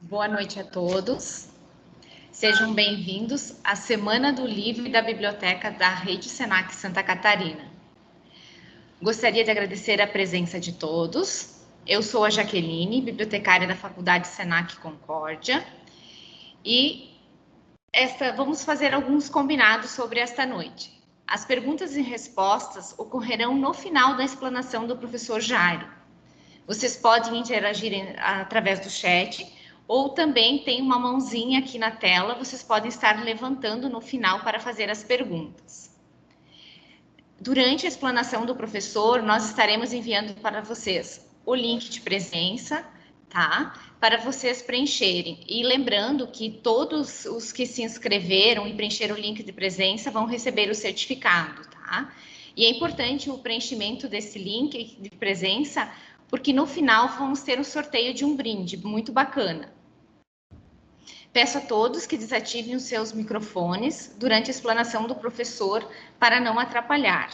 Boa noite a todos. Sejam bem-vindos à Semana do Livro e da Biblioteca da Rede Senac Santa Catarina. Gostaria de agradecer a presença de todos. Eu sou a Jaqueline, bibliotecária da Faculdade Senac Concórdia, e vamos fazer alguns combinados sobre esta noite. As perguntas e respostas ocorrerão no final da explanação do professor Jairo. Vocês podem interagir através do chat, ou também tem uma mãozinha aqui na tela, vocês podem estar levantando no final para fazer as perguntas. Durante a explanação do professor, nós estaremos enviando para vocês o link de presença, tá? Para vocês preencherem. E lembrando que todos os que se inscreveram e preencheram o link de presença vão receber o certificado, tá? E é importante o preenchimento desse link de presença, porque no final vamos ter um sorteio de um brinde muito bacana. Peço a todos que desativem os seus microfones durante a explanação do professor para não atrapalhar.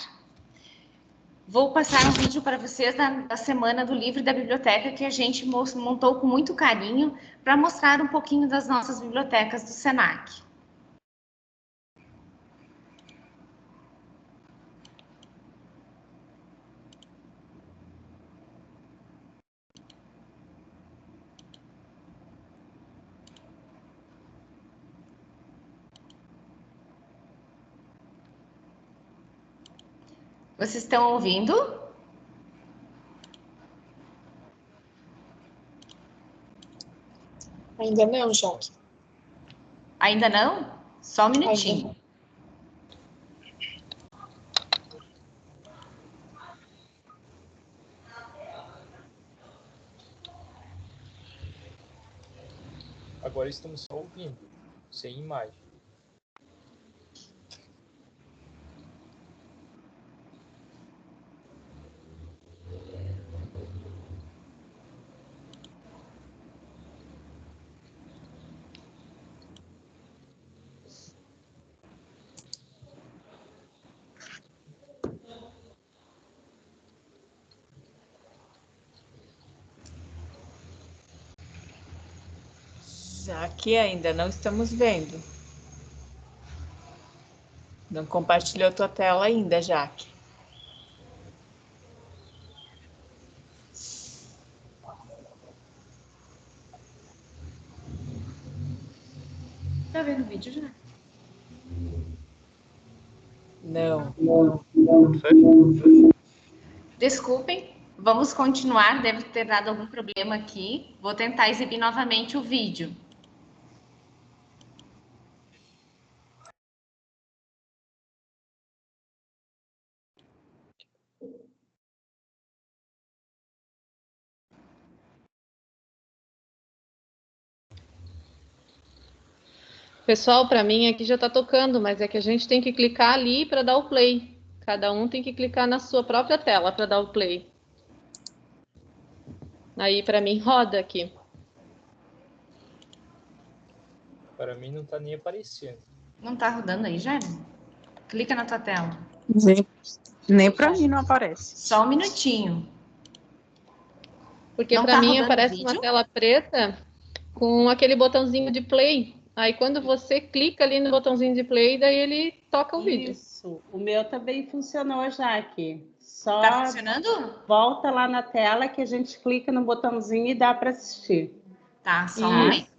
Vou passar um vídeo para vocês da Semana do Livro e da Biblioteca que a gente montou com muito carinho para mostrar um pouquinho das nossas bibliotecas do Senac. Vocês estão ouvindo? Ainda não, Jaque. Ainda não? Só um minutinho. Agora estamos só ouvindo, sem imagem. Aqui ainda não estamos vendo. Não compartilhou tua tela ainda, Jaque. Tá vendo o vídeo já? Não. Desculpem, vamos continuar, deve ter dado algum problema aqui. Vou tentar exibir novamente o vídeo. Pessoal, para mim aqui já está tocando, mas é que a gente tem que clicar ali para dar o play. Cada um tem que clicar na sua própria tela para dar o play. Aí para mim roda aqui. Para mim não está nem aparecendo. Não está rodando aí, Jair? Clica na tua tela. Nem para mim não aparece. Só um minutinho. Porque para mim aparece uma tela preta com aquele botãozinho de play. Aí quando você clica ali no botãozinho de play, daí ele toca o vídeo. Isso, o meu também funcionou, Jaque. Só tá funcionando? Volta lá na tela que a gente clica no botãozinho e dá para assistir. Tá, só um momento.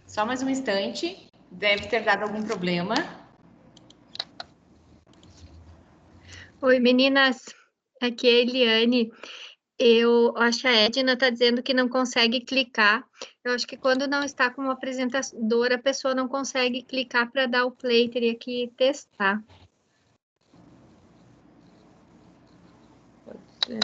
Só mais um instante, deve ter dado algum problema. Oi, meninas, aqui é a Eliane. Eu acho que a Edna está dizendo que não consegue clicar. Eu acho que quando não está como apresentadora, a pessoa não consegue clicar para dar o play, teria que testar. Pode ser.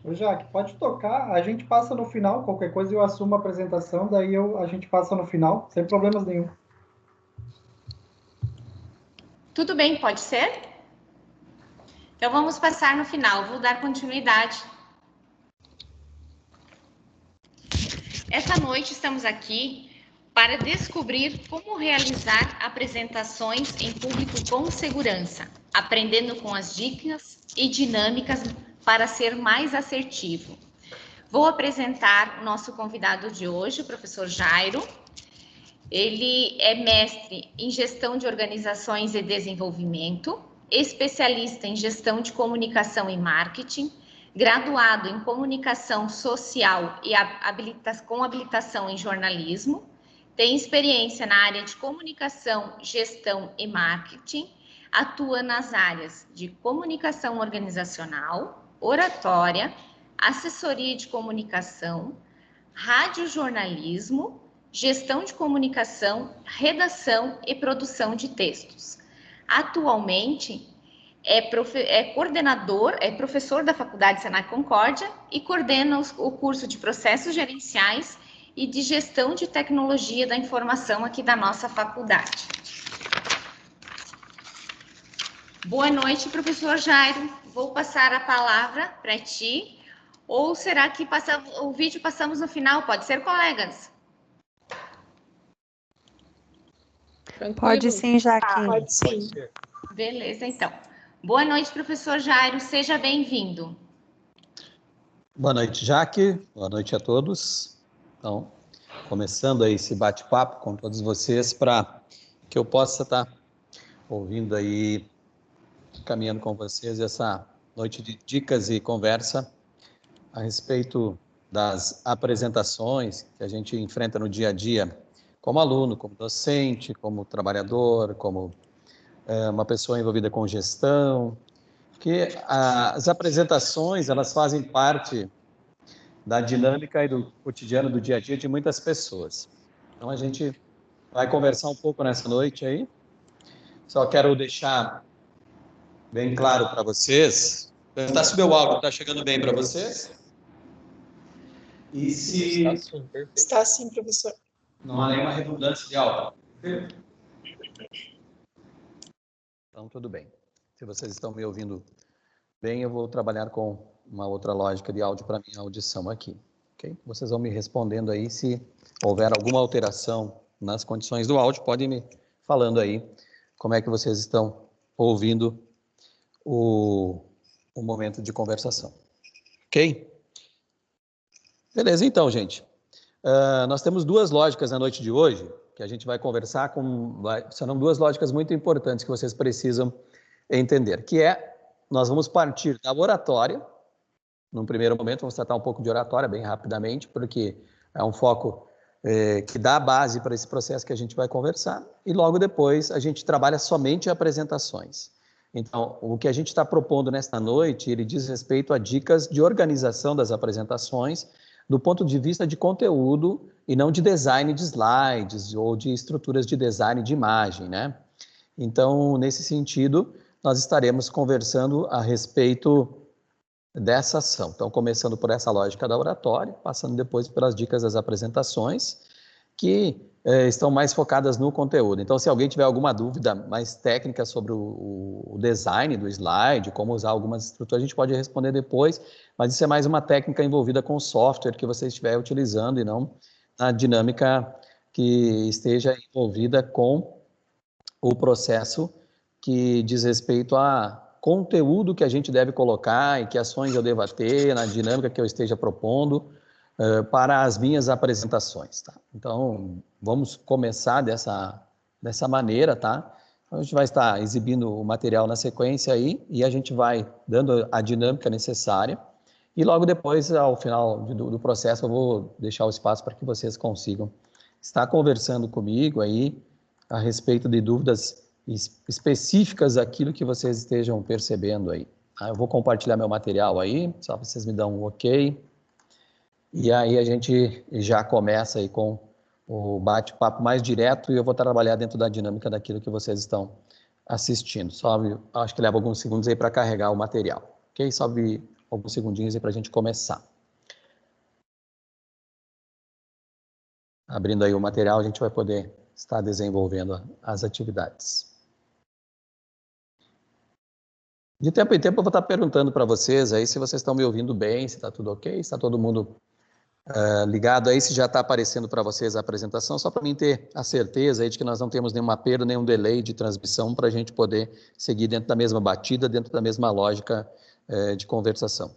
Ô, Jaque, pode tocar, a gente passa no final, qualquer coisa eu assumo a apresentação, daí a gente passa no final, sem problemas nenhum. Tudo bem, pode ser? Então, vamos passar no final. Vou dar continuidade. Essa noite estamos aqui para descobrir como realizar apresentações em público com segurança, aprendendo com as dicas e dinâmicas para ser mais assertivo. Vou apresentar o nosso convidado de hoje, o professor Jairo. Ele é mestre em gestão de organizações e desenvolvimento, especialista em gestão de comunicação e marketing, graduado em comunicação social e com habilitação em jornalismo, tem experiência na área de comunicação, gestão e marketing, atua nas áreas de comunicação organizacional, oratória, assessoria de comunicação, radiojornalismo, gestão de comunicação, redação e produção de textos. Atualmente é coordenador, é professor da Faculdade Senac Concórdia e coordena o curso de processos gerenciais e de gestão de tecnologia da informação aqui da nossa faculdade. Boa noite, professor Jairo. Vou passar a palavra para ti. Ou será que o vídeo passamos no final? Pode ser, colegas? Pode sim, Jaque. Pode sim. Pode ser. Beleza, então. Boa noite, professor Jairo. Seja bem-vindo. Boa noite, Jaque. Boa noite a todos. Então, começando aí esse bate-papo com todos vocês para que eu possa estar ouvindo aí, caminhando com vocês essa noite de dicas e conversa a respeito das apresentações que a gente enfrenta no dia a dia como aluno, como docente, como trabalhador, como uma pessoa envolvida com gestão, que as apresentações, elas fazem parte da dinâmica e do cotidiano do dia a dia de muitas pessoas. Então, a gente vai conversar um pouco nessa noite aí. Só quero deixar bem claro para vocês. Perguntar se o meu áudio está chegando bem para vocês. E se... Está sim, perfeito. Está sim, professor. Não há nenhuma redundância de áudio. Então, tudo bem. Se vocês estão me ouvindo bem, eu vou trabalhar com uma outra lógica de áudio para minha audição aqui. Okay? Vocês vão me respondendo aí se houver alguma alteração nas condições do áudio, podem me falando aí como é que vocês estão ouvindo o momento de conversação. Ok? Beleza, então, gente. Nós temos duas lógicas na noite de hoje, que a gente vai conversar serão duas lógicas muito importantes que vocês precisam entender, que nós vamos partir da oratória. Num primeiro momento, vamos tratar um pouco de oratória, bem rapidamente, porque é um foco que dá a base para esse processo que a gente vai conversar, e logo depois a gente trabalha somente apresentações. Então, o que a gente está propondo nesta noite, ele diz respeito a dicas de organização das apresentações, do ponto de vista de conteúdo e não de design de slides ou de estruturas de design de imagem, né? Então, nesse sentido, nós estaremos conversando a respeito dessa ação. Então, começando por essa lógica da oratória, passando depois pelas dicas das apresentações, que estão mais focadas no conteúdo. Então, se alguém tiver alguma dúvida mais técnica sobre o design do slide, como usar algumas estruturas, a gente pode responder depois, mas isso é mais uma técnica envolvida com o software que você estiver utilizando e não na dinâmica que esteja envolvida com o processo que diz respeito a conteúdo que a gente deve colocar e que ações eu deva ter na dinâmica que eu esteja propondo para as minhas apresentações, tá? Então, vamos começar dessa maneira, tá? A gente vai estar exibindo o material na sequência aí e a gente vai dando a dinâmica necessária e logo depois, ao final do processo, eu vou deixar o espaço para que vocês consigam estar conversando comigo aí a respeito de dúvidas específicas daquilo que vocês estejam percebendo aí. Eu vou compartilhar meu material aí, só vocês me dão um ok. E aí a gente já começa aí com o bate-papo mais direto e eu vou trabalhar dentro da dinâmica daquilo que vocês estão assistindo. Acho que leva alguns segundos aí para carregar o material, ok? Sobe alguns segundinhos aí para a gente começar. Abrindo aí o material, a gente vai poder estar desenvolvendo as atividades. De tempo em tempo eu vou estar perguntando para vocês aí se vocês estão me ouvindo bem, se está tudo ok, se está todo mundo ligado aí, se já está aparecendo para vocês a apresentação, só para mim ter a certeza aí de que nós não temos nenhuma perda, nenhum delay de transmissão, para a gente poder seguir dentro da mesma batida, dentro da mesma lógica de conversação.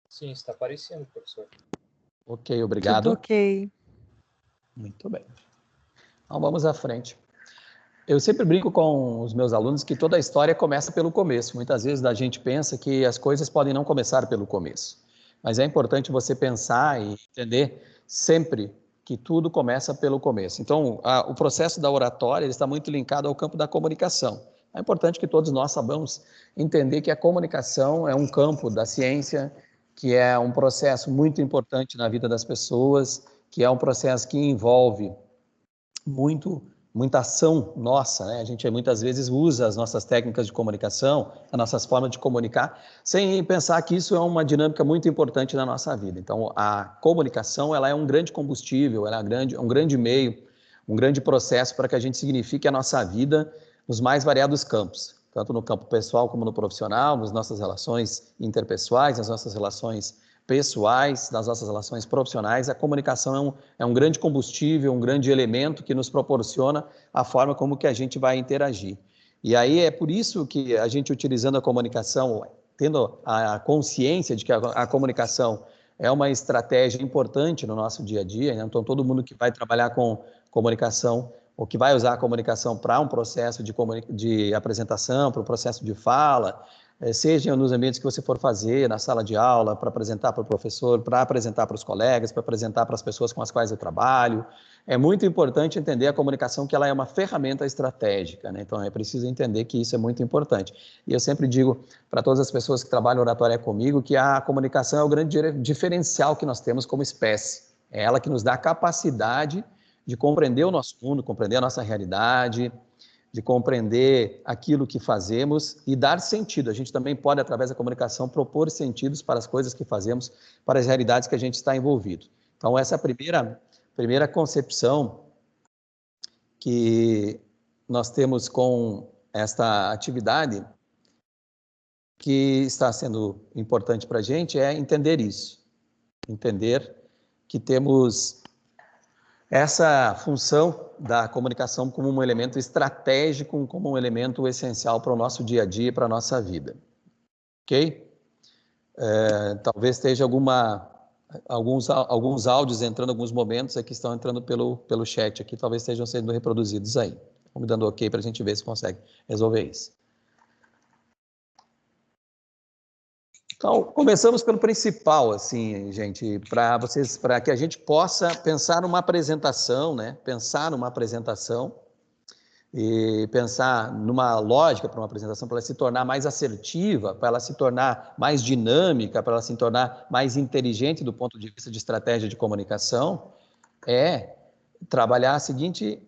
Sim, está aparecendo, professor. Ok, obrigado. Tudo ok. Muito bem. Então vamos à frente. Eu sempre brinco com os meus alunos que toda a história começa pelo começo. Muitas vezes a gente pensa que as coisas podem não começar pelo começo. Mas é importante você pensar e entender sempre que tudo começa pelo começo. Então, o processo da oratória ele está muito linkado ao campo da comunicação. É importante que todos nós saibamos entender que a comunicação é um campo da ciência, que é um processo muito importante na vida das pessoas, que é um processo que envolve muita ação nossa, né? A gente muitas vezes usa as nossas técnicas de comunicação, as nossas formas de comunicar, sem pensar que isso é uma dinâmica muito importante na nossa vida. Então, a comunicação ela é um grande combustível, ela é um grande meio, um grande processo para que a gente signifique a nossa vida nos mais variados campos, tanto no campo pessoal como no profissional, nas nossas relações interpessoais, nas nossas relações pessoais, das nossas relações profissionais. A comunicação é um grande combustível, um grande elemento que nos proporciona a forma como que a gente vai interagir. E aí é por isso que a gente, utilizando a comunicação, tendo a consciência de que a comunicação é uma estratégia importante no nosso dia a dia, né? Então todo mundo que vai trabalhar com comunicação ou que vai usar a comunicação para um processo de apresentação, para um processo de fala, seja nos ambientes que você for fazer, na sala de aula, para apresentar para o professor, para apresentar para os colegas, para apresentar para as pessoas com as quais eu trabalho. É muito importante entender a comunicação, que ela é uma ferramenta estratégica, né? Então é preciso entender que isso é muito importante. E eu sempre digo para todas as pessoas que trabalham oratória comigo que a comunicação é o grande diferencial que nós temos como espécie. É ela que nos dá a capacidade de compreender o nosso mundo, compreender a nossa realidade, de compreender aquilo que fazemos e dar sentido. A gente também pode, através da comunicação, propor sentidos para as coisas que fazemos, para as realidades que a gente está envolvido. Então, essa é a primeira concepção que nós temos com esta atividade, que está sendo importante para a gente, é entender isso. Entender que temos essa função da comunicação como um elemento estratégico, como um elemento essencial para o nosso dia a dia, para a nossa vida. Ok? Talvez esteja alguns áudios entrando, alguns momentos aqui estão entrando pelo chat aqui, talvez estejam sendo reproduzidos aí. Vamos dando ok para a gente ver se consegue resolver isso. Então, começamos pelo principal, assim, gente, para que a gente possa pensar numa apresentação, né? Pensar numa apresentação e pensar numa lógica para uma apresentação, para ela se tornar mais assertiva, para ela se tornar mais dinâmica, para ela se tornar mais inteligente do ponto de vista de estratégia de comunicação, é trabalhar a seguinte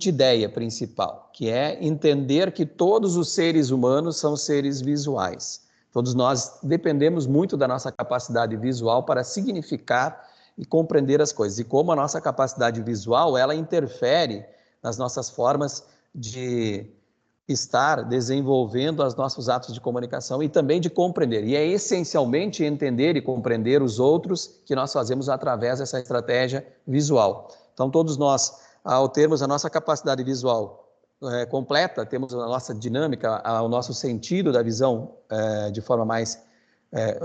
ideia principal, que é entender que todos os seres humanos são seres visuais. Todos nós dependemos muito da nossa capacidade visual para significar e compreender as coisas. E como a nossa capacidade visual, ela interfere nas nossas formas de estar desenvolvendo os nossos atos de comunicação e também de compreender. E é essencialmente entender e compreender os outros que nós fazemos através dessa estratégia visual. Então, todos nós, ao termos a nossa capacidade visual completa, temos a nossa dinâmica, o nosso sentido da visão de forma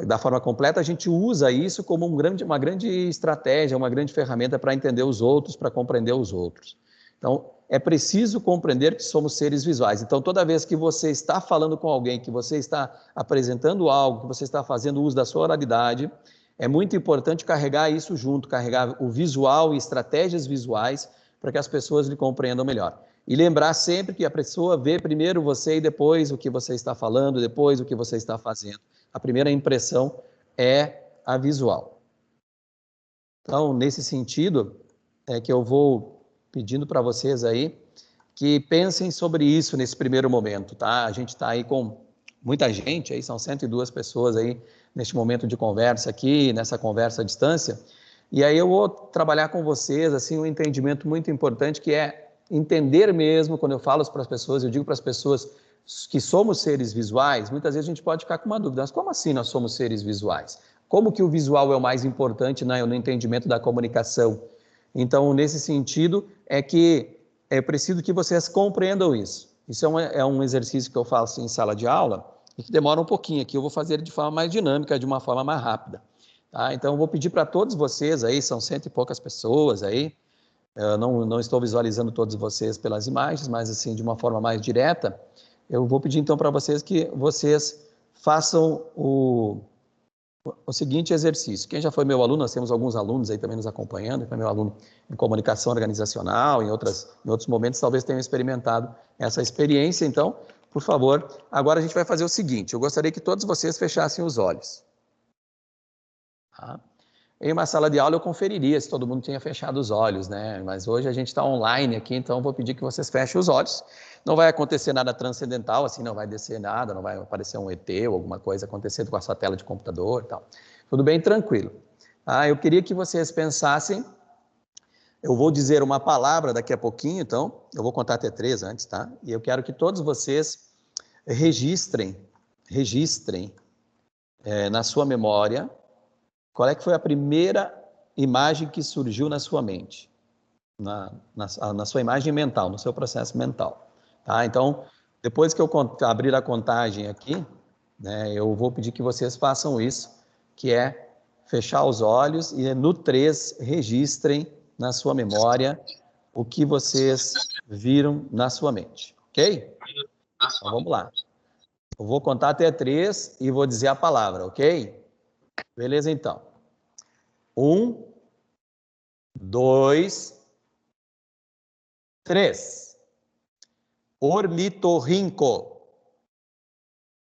da forma completa, a gente usa isso como uma grande estratégia, uma grande ferramenta para entender os outros, para compreender os outros. Então, é preciso compreender que somos seres visuais. Então, toda vez que você está falando com alguém, que você está apresentando algo, que você está fazendo uso da sua oralidade, é muito importante carregar isso junto, carregar o visual e estratégias visuais para que as pessoas lhe compreendam melhor. E lembrar sempre que a pessoa vê primeiro você e depois o que você está falando, depois o que você está fazendo. A primeira impressão é a visual. Então, nesse sentido, é que eu vou pedindo para vocês aí que pensem sobre isso nesse primeiro momento, tá? A gente está aí com muita gente, aí são 102 pessoas aí neste momento de conversa aqui, nessa conversa à distância, e aí eu vou trabalhar com vocês, assim, um entendimento muito importante que é entender mesmo, quando eu falo para as pessoas, eu digo para as pessoas, que somos seres visuais, muitas vezes a gente pode ficar com uma dúvida, mas como assim nós somos seres visuais? Como que o visual é o mais importante no entendimento da comunicação? Então, nesse sentido, é que é preciso que vocês compreendam isso. Isso é um exercício que eu faço em sala de aula e que demora um pouquinho aqui. Eu vou fazer de forma mais dinâmica, de uma forma mais rápida. Tá? Então, eu vou pedir para todos vocês aí, são 100 e poucas pessoas aí, eu não estou visualizando todos vocês pelas imagens, mas assim, de uma forma mais direta, eu vou pedir então para vocês que vocês façam o seguinte exercício. Quem já foi meu aluno, nós temos alguns alunos aí também nos acompanhando, foi meu aluno em comunicação organizacional, em outros momentos talvez tenham experimentado essa experiência. Então, por favor, agora a gente vai fazer o seguinte, eu gostaria que todos vocês fechassem os olhos. Tá? Em uma sala de aula eu conferiria se todo mundo tinha fechado os olhos, né? Mas hoje a gente está online aqui, então vou pedir que vocês fechem os olhos. Não vai acontecer nada transcendental, assim, não vai descer nada, não vai aparecer um ET ou alguma coisa acontecendo com a sua tela de computador e tal. Tudo bem, tranquilo. Eu queria que vocês pensassem, eu vou dizer uma palavra daqui a pouquinho, então, eu vou contar até 3 antes, tá? E eu quero que todos vocês registrem na sua memória qual é que foi a primeira imagem que surgiu na sua mente, na sua imagem mental, no seu processo mental. Tá? Então, depois que eu abrir a contagem aqui, né, eu vou pedir que vocês façam isso, que é fechar os olhos e no 3 registrem na sua memória o que vocês viram na sua mente, ok? Então, vamos lá. Eu vou contar até 3 e vou dizer a palavra, ok? Beleza, então. 1, 2, 3. Ornitorrinco.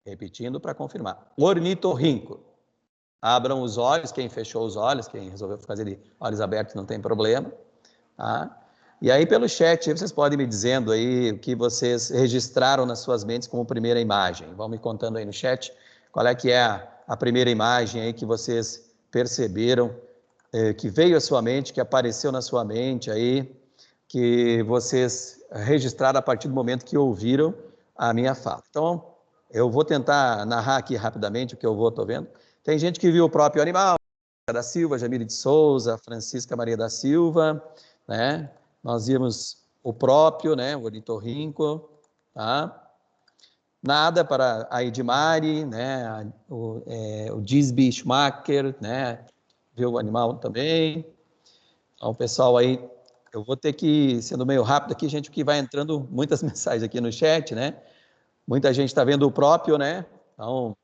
Repetindo para confirmar. Ornitorrinco. Abram os olhos, quem fechou os olhos, quem resolveu fazer de olhos abertos não tem problema. Tá? E aí pelo chat, vocês podem me dizendo aí o que vocês registraram nas suas mentes como primeira imagem. Vão me contando aí no chat qual é que é a primeira imagem aí que vocês perceberam, que veio à sua mente, que apareceu na sua mente aí, que vocês registraram a partir do momento que ouviram a minha fala. Então, eu vou tentar narrar aqui rapidamente o que eu estou vendo. Tem gente que viu o próprio animal, da Silva, Jamile de Souza, Francisca Maria da Silva, né? Nós vimos o próprio, né? O ornitorrinco, tá? Nada para a Edmari, né? O Disby Schumacher, né? Viu o animal também. Então, pessoal aí, eu vou ter que, sendo meio rápido aqui, gente, que vai entrando muitas mensagens aqui no chat, né? Muita gente está vendo o próprio, né? Então,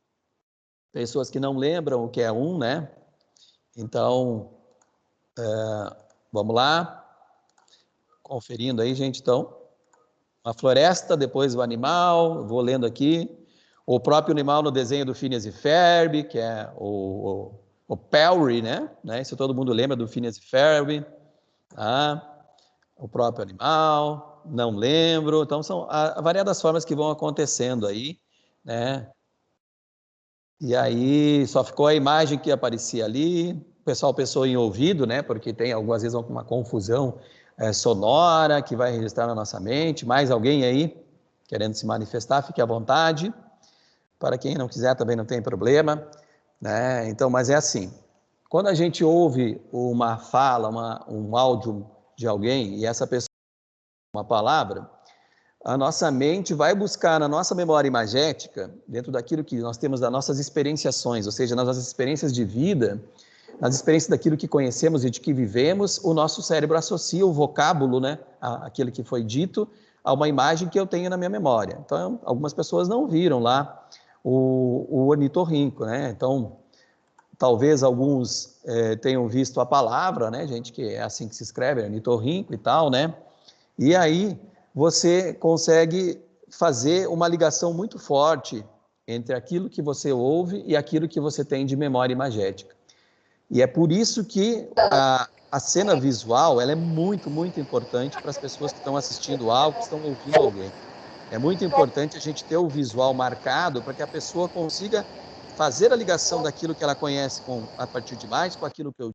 pessoas que não lembram o que é um, né? Então, vamos lá. Conferindo aí, gente, então. A floresta, depois o animal, vou lendo aqui. O próprio animal no desenho do Phineas e Ferb, que é o Pelry, né? Isso todo mundo lembra do Phineas e Ferb. Tá? O próprio animal, não lembro. Então, são variadas formas que vão acontecendo aí, né? E aí, só ficou a imagem que aparecia ali. O pessoal pensou em ouvido, né? Porque tem algumas vezes uma confusão sonora que vai registrar na nossa mente. Mais alguém aí querendo se manifestar, fique à vontade. Para quem não quiser, também não tem problema, né? Então, mas é assim, quando a gente ouve uma fala, um áudio de alguém, e essa pessoa uma palavra, a nossa mente vai buscar na nossa memória imagética, dentro daquilo que nós temos das nossas experienciações, ou seja, nas nossas experiências de vida, nas experiências daquilo que conhecemos e de que vivemos, o nosso cérebro associa o vocábulo, né, aquilo que foi dito, a uma imagem que eu tenho na minha memória. Então, algumas pessoas não viram lá o ornitorrinco, né? Então, talvez alguns tenham visto a palavra, né, gente, que é assim que se escreve, ornitorrinco e tal, né? E aí você consegue fazer uma ligação muito forte entre aquilo que você ouve e aquilo que você tem de memória imagética. E é por isso que a cena visual ela é muito, muito importante para as pessoas que estão assistindo algo, que estão ouvindo alguém. É muito importante a gente ter o visual marcado para que a pessoa consiga fazer a ligação daquilo que ela conhece a partir de imagens com aquilo que eu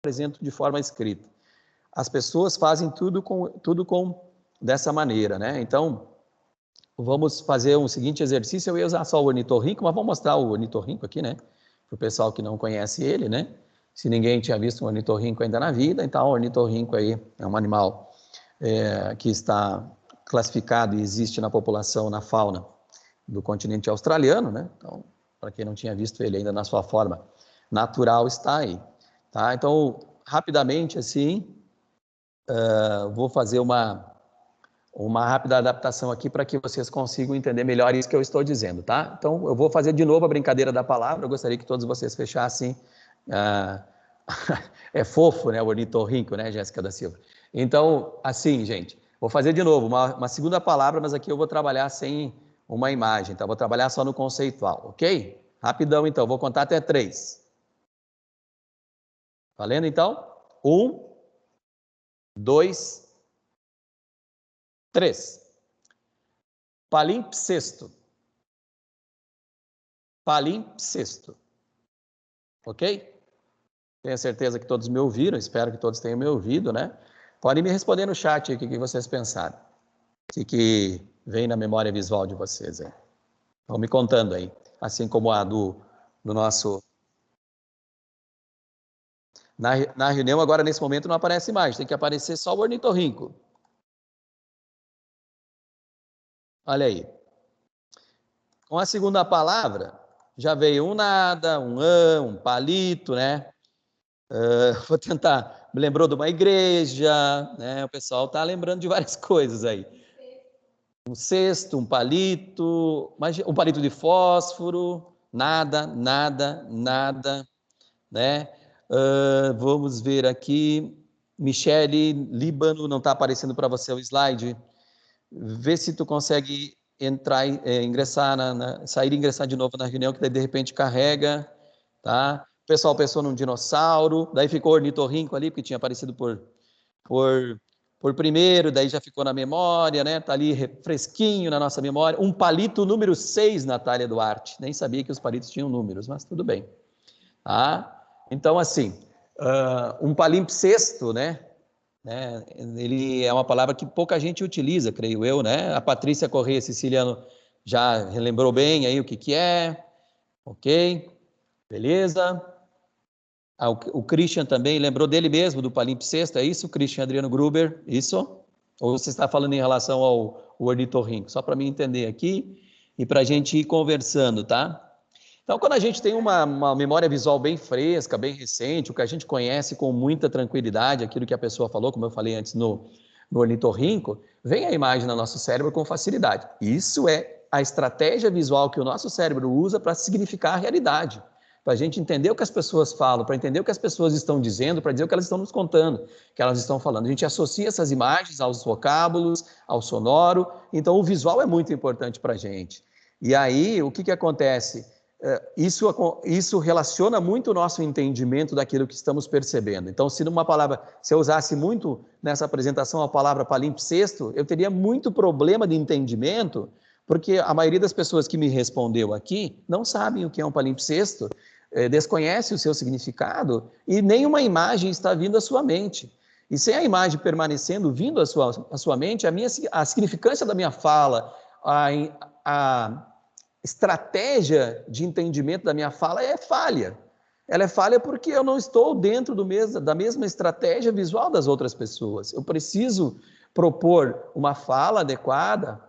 apresento de forma escrita. As pessoas fazem tudo com dessa maneira, né? Então, vamos fazer um seguinte exercício. Eu ia usar só o ornitorrinco, mas vamos mostrar o ornitorrinco aqui, né? Para o pessoal que não conhece ele, né? Se ninguém tinha visto um ornitorrinco ainda na vida, então o ornitorrinco aí é um animal que está classificado e existe na população, na fauna do continente australiano, né? Então, para quem não tinha visto ele ainda na sua forma natural, está aí, tá? Então, rapidamente, assim, vou fazer uma rápida adaptação aqui para que vocês consigam entender melhor isso que eu estou dizendo, tá? Então, eu vou fazer de novo a brincadeira da palavra. Eu gostaria que todos vocês fechassem. É fofo, né? O ornitorrinco, né, Jéssica da Silva? Então, assim, gente, vou fazer de novo uma segunda palavra, mas aqui eu vou trabalhar sem uma imagem, tá? Vou trabalhar só no conceitual, ok? Rapidão, então. Vou contar até 3. Valendo, então? 1, 2, 3. Palimpsesto. Palimpsesto. Ok? Tenho certeza que todos me ouviram, espero que todos tenham me ouvido, né? Podem me responder no chat aí o que vocês pensaram. O que vem na memória visual de vocês aí. Vão me contando aí. Assim como a do nosso... Na reunião, agora, nesse momento, não aparece imagem. Tem que aparecer só o ornitorrinco. Olha aí. Com a segunda palavra, já veio um nada, um um palito, né? Vou tentar... Me lembrou de uma igreja, né? O pessoal está lembrando de várias coisas aí. Um cesto, um palito de fósforo, nada, né? Vamos ver aqui. Michele, Líbano, não está aparecendo para você o slide. Vê se tu consegue entrar, ingressar, sair e ingressar de novo na reunião, que daí de repente carrega, tá? O pessoal pensou num dinossauro, daí ficou ornitorrinco ali, porque tinha aparecido por primeiro, daí já ficou na memória, né? Tá ali fresquinho na nossa memória. Um palito número 6, Natália Duarte. Nem sabia que os palitos tinham números, mas tudo bem. Tá? Então, assim, um palimpsesto, né? Ele é uma palavra que pouca gente utiliza, creio eu, né? A Patrícia Correia Siciliano já relembrou bem aí o que é. Ok? Beleza? O Christian também lembrou dele mesmo, do palimpsesto, é isso, Christian Adriano Gruber? Isso? Ou você está falando em relação ao ornitorrinco? Só para mim entender aqui e para a gente ir conversando, tá? Então, quando a gente tem uma memória visual bem fresca, bem recente, o que a gente conhece com muita tranquilidade, aquilo que a pessoa falou, como eu falei antes no ornitorrinco, vem a imagem no nosso cérebro com facilidade. Isso é a estratégia visual que o nosso cérebro usa para significar a realidade, para a gente entender o que as pessoas falam, para entender o que as pessoas estão dizendo, para dizer o que elas estão nos contando, que elas estão falando. A gente associa essas imagens aos vocábulos, ao sonoro, então o visual é muito importante para a gente. E aí, o que acontece? Isso relaciona muito o nosso entendimento daquilo que estamos percebendo. Então, se eu usasse muito nessa apresentação a palavra palimpsesto, eu teria muito problema de entendimento, porque a maioria das pessoas que me respondeu aqui não sabem o que é um palimpsesto, desconhece o seu significado e nenhuma imagem está vindo à sua mente. E sem a imagem permanecendo, vindo à sua mente, a significância da minha fala, a estratégia de entendimento da minha fala é falha. Ela é falha porque eu não estou dentro da mesma estratégia visual das outras pessoas. Eu preciso propor uma fala adequada,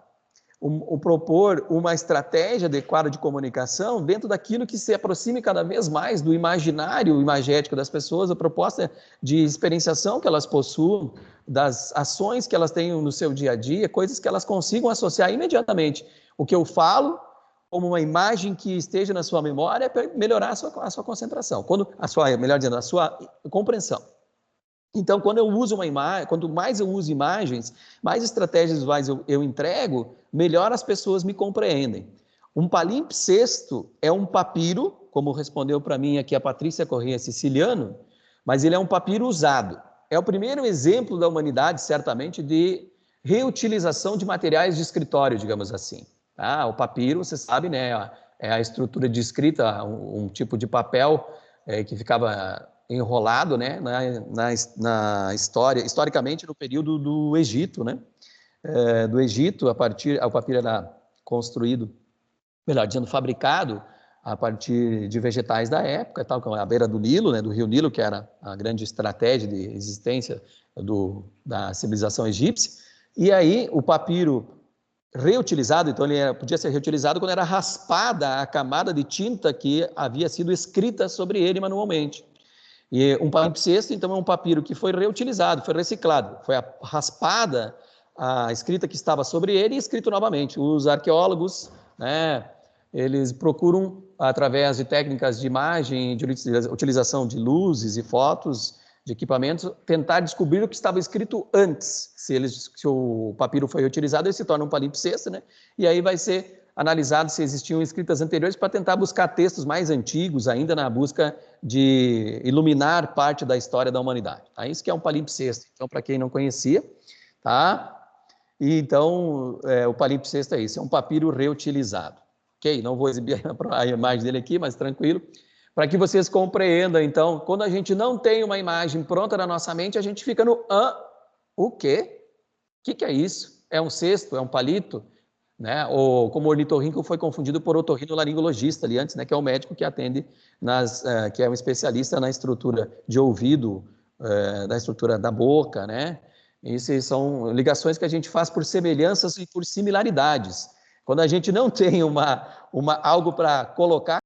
propor uma estratégia adequada de comunicação dentro daquilo que se aproxime cada vez mais do imaginário imagético das pessoas, a proposta de experienciação que elas possuem, das ações que elas têm no seu dia a dia, coisas que elas consigam associar imediatamente. O que eu falo como uma imagem que esteja na sua memória para melhorar a sua concentração, melhor dizendo, a sua compreensão. Então, quando mais eu uso imagens, mais estratégias visuais eu entrego, melhor as pessoas me compreendem. Um palimpsesto é um papiro, como respondeu para mim aqui a Patrícia Correia Siciliano, mas ele é um papiro usado. É o primeiro exemplo da humanidade, certamente, de reutilização de materiais de escritório, digamos assim. O papiro, você sabe, né, é a estrutura de escrita, um tipo de papel que ficava enrolado, né, na história, historicamente no período do Egito, né, do Egito, o papiro era construído, melhor dizendo, fabricado a partir de vegetais da época, tal, como à beira do Nilo, né, do rio Nilo, que era a grande estratégia de existência da civilização egípcia. E aí o papiro reutilizado, então ele podia ser reutilizado quando era raspada a camada de tinta que havia sido escrita sobre ele manualmente. E um palimpsesto, então, é um papiro que foi reutilizado, foi reciclado, foi raspada a escrita que estava sobre ele e escrito novamente. Os arqueólogos, né, eles procuram, através de técnicas de imagem, de utilização de luzes e fotos, de equipamentos, tentar descobrir o que estava escrito antes. Se o papiro foi reutilizado, ele se torna um palimpsesto, né? E aí vai ser analisado se existiam escritas anteriores para tentar buscar textos mais antigos, ainda na busca de iluminar parte da história da humanidade. Tá? Isso que é um palimpsesto. Então, para quem não conhecia, tá? E então, o palimpsesto é isso, é um papiro reutilizado. Ok? Não vou exibir a imagem dele aqui, mas tranquilo. Para que vocês compreendam, então, quando a gente não tem uma imagem pronta na nossa mente, a gente fica no o quê? O que é isso? É um cesto? É um palito? Né? Ou como ornitorrinco foi confundido por otorrinolaringologista ali antes, né? Que é o médico que atende, que é um especialista na estrutura de ouvido, na estrutura da boca, né? Isso são ligações que a gente faz por semelhanças e por similaridades. Quando a gente não tem algo para colocar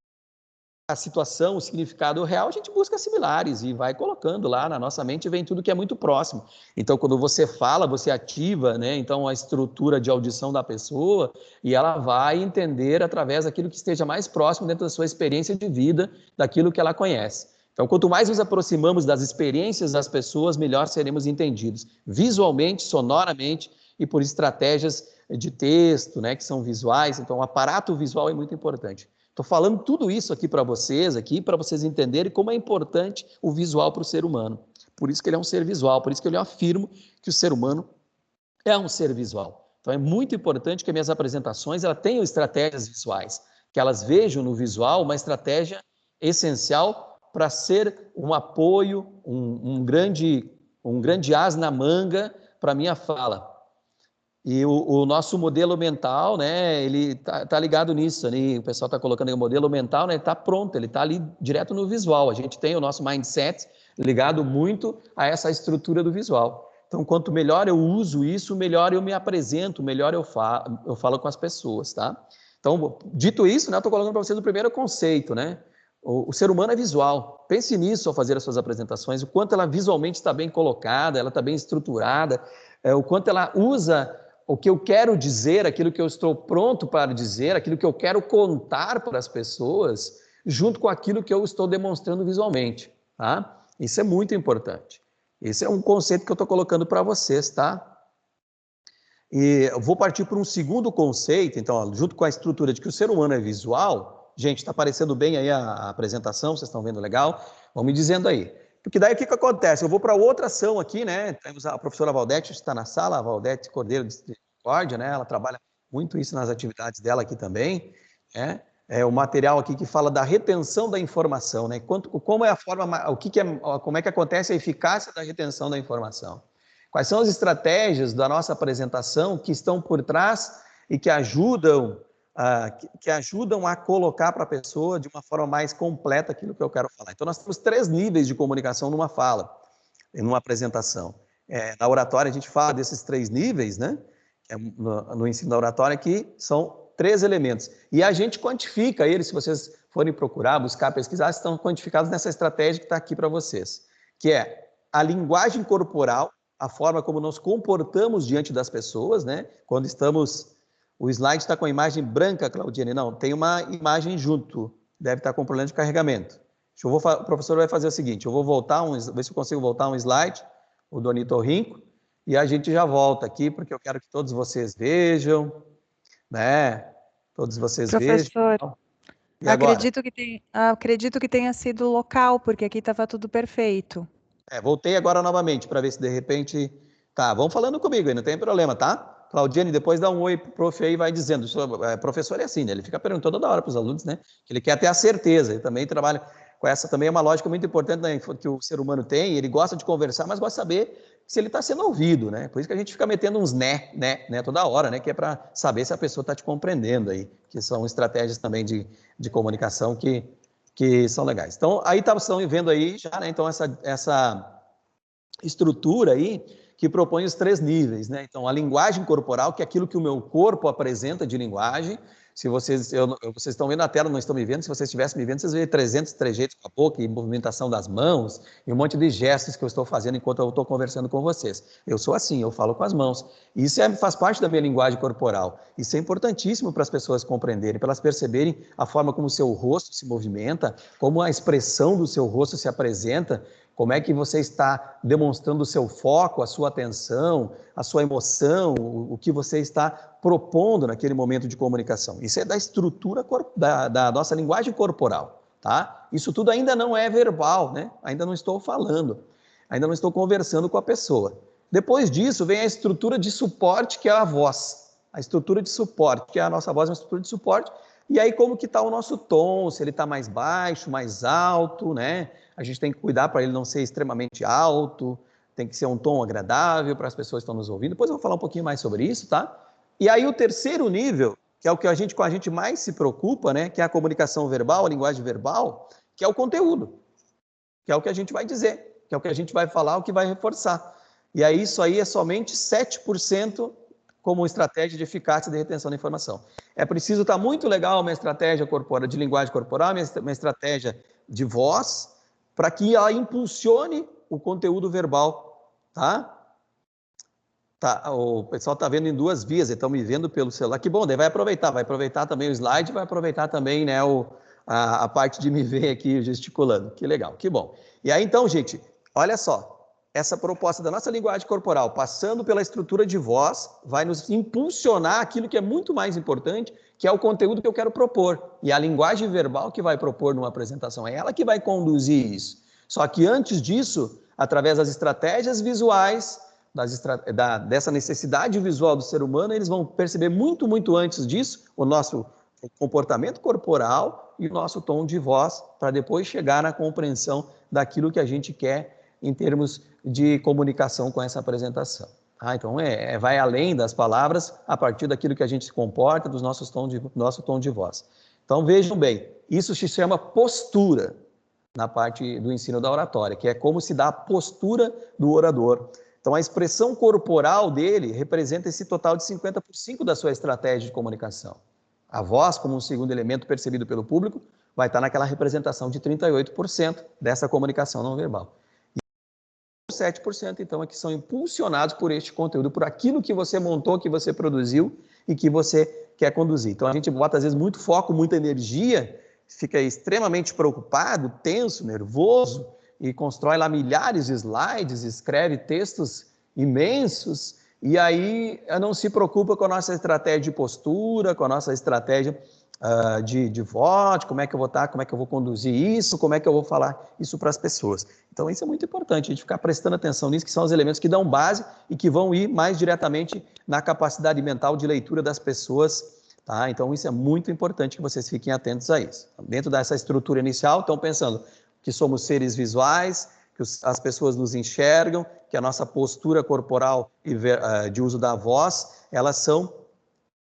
a situação, o significado real, a gente busca similares e vai colocando lá na nossa mente e vem tudo que é muito próximo. Então, quando você fala, você ativa, né, então, a estrutura de audição da pessoa e ela vai entender através daquilo que esteja mais próximo dentro da sua experiência de vida, daquilo que ela conhece. Então, quanto mais nos aproximamos das experiências das pessoas, melhor seremos entendidos, visualmente, sonoramente e por estratégias de texto, né, que são visuais. Então, o aparato visual é muito importante. Estou falando tudo isso aqui para vocês entenderem como é importante o visual para o ser humano. Por isso que ele é um ser visual, por isso que eu afirmo que o ser humano é um ser visual. Então é muito importante que as minhas apresentações tenham estratégias visuais, que elas vejam no visual uma estratégia essencial para ser um apoio, um grande as na manga para a minha fala. E o nosso modelo mental, né, ele tá ligado nisso, ali, o pessoal está colocando aí o modelo mental, né, ele está pronto, ele está ali direto no visual. A gente tem o nosso mindset ligado muito a essa estrutura do visual. Então, quanto melhor eu uso isso, melhor eu me apresento, melhor eu falo com as pessoas, tá? Então, dito isso, né, eu estou colocando para vocês o primeiro conceito, né? O ser humano é visual. Pense nisso ao fazer as suas apresentações, o quanto ela visualmente está bem colocada, ela está bem estruturada, o quanto ela usa o que eu quero dizer, aquilo que eu estou pronto para dizer, aquilo que eu quero contar para as pessoas, junto com aquilo que eu estou demonstrando visualmente, tá? Isso é muito importante. Esse é um conceito que eu estou colocando para vocês, tá? E eu vou partir para um segundo conceito, então, ó, junto com a estrutura de que o ser humano é visual. Gente, está aparecendo bem aí a apresentação, vocês estão vendo legal? Vão me dizendo aí. Porque daí o que acontece? Eu vou para outra ação aqui, né? Temos a professora Valdete, está na sala, a Valdete Cordeiro de Misericórdia, né? Ela trabalha muito isso nas atividades dela aqui também, né? É o material aqui que fala da retenção da informação, né? Como é a forma, como é que acontece a eficácia da retenção da informação? Quais são as estratégias da nossa apresentação que estão por trás e que ajudam a colocar para a pessoa de uma forma mais completa aquilo que eu quero falar. Então, nós temos 3 níveis de comunicação numa fala, numa apresentação. Na oratória, a gente fala desses 3 níveis, né? No ensino da oratória, que são 3 elementos. E a gente quantifica eles, se vocês forem procurar, buscar, pesquisar, estão quantificados nessa estratégia que está aqui para vocês, que é a linguagem corporal, a forma como nos comportamos diante das pessoas, né? Quando estamos... O slide está com a imagem branca, Claudiane. Não, tem uma imagem junto. Deve estar com problema de carregamento. O professor vai fazer o seguinte, eu vou voltar, ver se eu consigo voltar um slide, o do ornitorrinco, e a gente já volta aqui, porque eu quero que todos vocês vejam, né? Todos vocês Professor, vejam. acredito que tenha sido local, porque aqui estava tudo perfeito. Voltei agora novamente, para ver se de repente... Tá, vão falando comigo aí, não tem problema, tá? Claudiane, depois dá um oi pro prof aí e vai dizendo. O professor é assim, né? Ele fica perguntando toda hora para os alunos, né? Que ele quer ter a certeza, ele também trabalha essa também é uma lógica muito importante, né, que o ser humano tem. Ele gosta de conversar, mas gosta de saber se ele está sendo ouvido, né? Por isso que a gente fica metendo uns né toda hora, né? Que é para saber se a pessoa está te compreendendo aí, que são estratégias também de comunicação que são legais. Então, aí estão vendo aí já, né? Então, essa estrutura aí que propõe os 3 níveis, né? Então, a linguagem corporal, que é aquilo que o meu corpo apresenta de linguagem. Se vocês estão vendo a tela, não estão me vendo. Se vocês estivessem me vendo, vocês veriam 300 trejeitos com a boca e movimentação das mãos e um monte de gestos que eu estou fazendo enquanto eu estou conversando com vocês. Eu sou assim, eu falo com as mãos. Isso faz parte da minha linguagem corporal. Isso é importantíssimo para as pessoas compreenderem, para elas perceberem a forma como o seu rosto se movimenta, como a expressão do seu rosto se apresenta, como é que você está demonstrando o seu foco, a sua atenção, a sua emoção, o que você está propondo naquele momento de comunicação. Isso é da estrutura da nossa linguagem corporal, tá? Isso tudo ainda não é verbal, né? Ainda não estou falando, ainda não estou conversando com a pessoa. Depois disso vem a estrutura de suporte, que é a voz. A estrutura de suporte, que é a nossa voz, é uma estrutura de suporte. E aí como que está o nosso tom, se ele está mais baixo, mais alto, né? A gente tem que cuidar para ele não ser extremamente alto, tem que ser um tom agradável para as pessoas que estão nos ouvindo. Depois eu vou falar um pouquinho mais sobre isso, tá? E aí o terceiro nível, que é o que a gente mais se preocupa, né? Que é a comunicação verbal, a linguagem verbal, que é o conteúdo, que é o que a gente vai dizer, que é o que a gente vai falar, o que vai reforçar. E aí isso aí é somente 7% como estratégia de eficácia de retenção da informação. É preciso estar muito legal uma estratégia corporal, de linguagem corporal, uma estratégia de voz, para que ela impulsione o conteúdo verbal, tá? O pessoal está vendo em 2 vias, estão me vendo pelo celular. Que bom, daí vai aproveitar também o slide, vai aproveitar também, né, a parte de me ver aqui gesticulando. Que legal, que bom. E aí então, gente, olha só, essa proposta da nossa linguagem corporal, passando pela estrutura de voz, vai nos impulsionar aquilo que é muito mais importante, que é o conteúdo que eu quero propor. E a linguagem verbal que vai propor numa apresentação, é ela que vai conduzir isso. Só que antes disso, através das estratégias visuais, dessa necessidade visual do ser humano, eles vão perceber muito, muito antes disso o nosso comportamento corporal e o nosso tom de voz, para depois chegar na compreensão daquilo que a gente quer em termos de comunicação com essa apresentação. Então, vai além das palavras, a partir daquilo que a gente se comporta, do nosso tom de voz. Então, vejam bem, isso se chama postura, na parte do ensino da oratória, que é como se dá a postura do orador. Então, a expressão corporal dele representa esse total de 50% da sua estratégia de comunicação. A voz, como um segundo elemento percebido pelo público, vai estar naquela representação de 38% dessa comunicação não verbal. 7%, então, é que são impulsionados por este conteúdo, por aquilo que você montou, que você produziu e que você quer conduzir. Então, a gente bota, às vezes, muito foco, muita energia, fica extremamente preocupado, tenso, nervoso, e constrói lá milhares de slides, escreve textos imensos, e aí não se preocupa com a nossa estratégia de postura, com a nossa estratégia de voz, como é que eu vou estar, como é que eu vou conduzir isso, como é que eu vou falar isso para as pessoas. Então, isso é muito importante, a gente ficar prestando atenção nisso, que são os elementos que dão base e que vão ir mais diretamente na capacidade mental de leitura das pessoas, tá? Então, isso é muito importante que vocês fiquem atentos a isso. Dentro dessa estrutura inicial, estão pensando que somos seres visuais, que as pessoas nos enxergam, que a nossa postura corporal e de uso da voz, elas são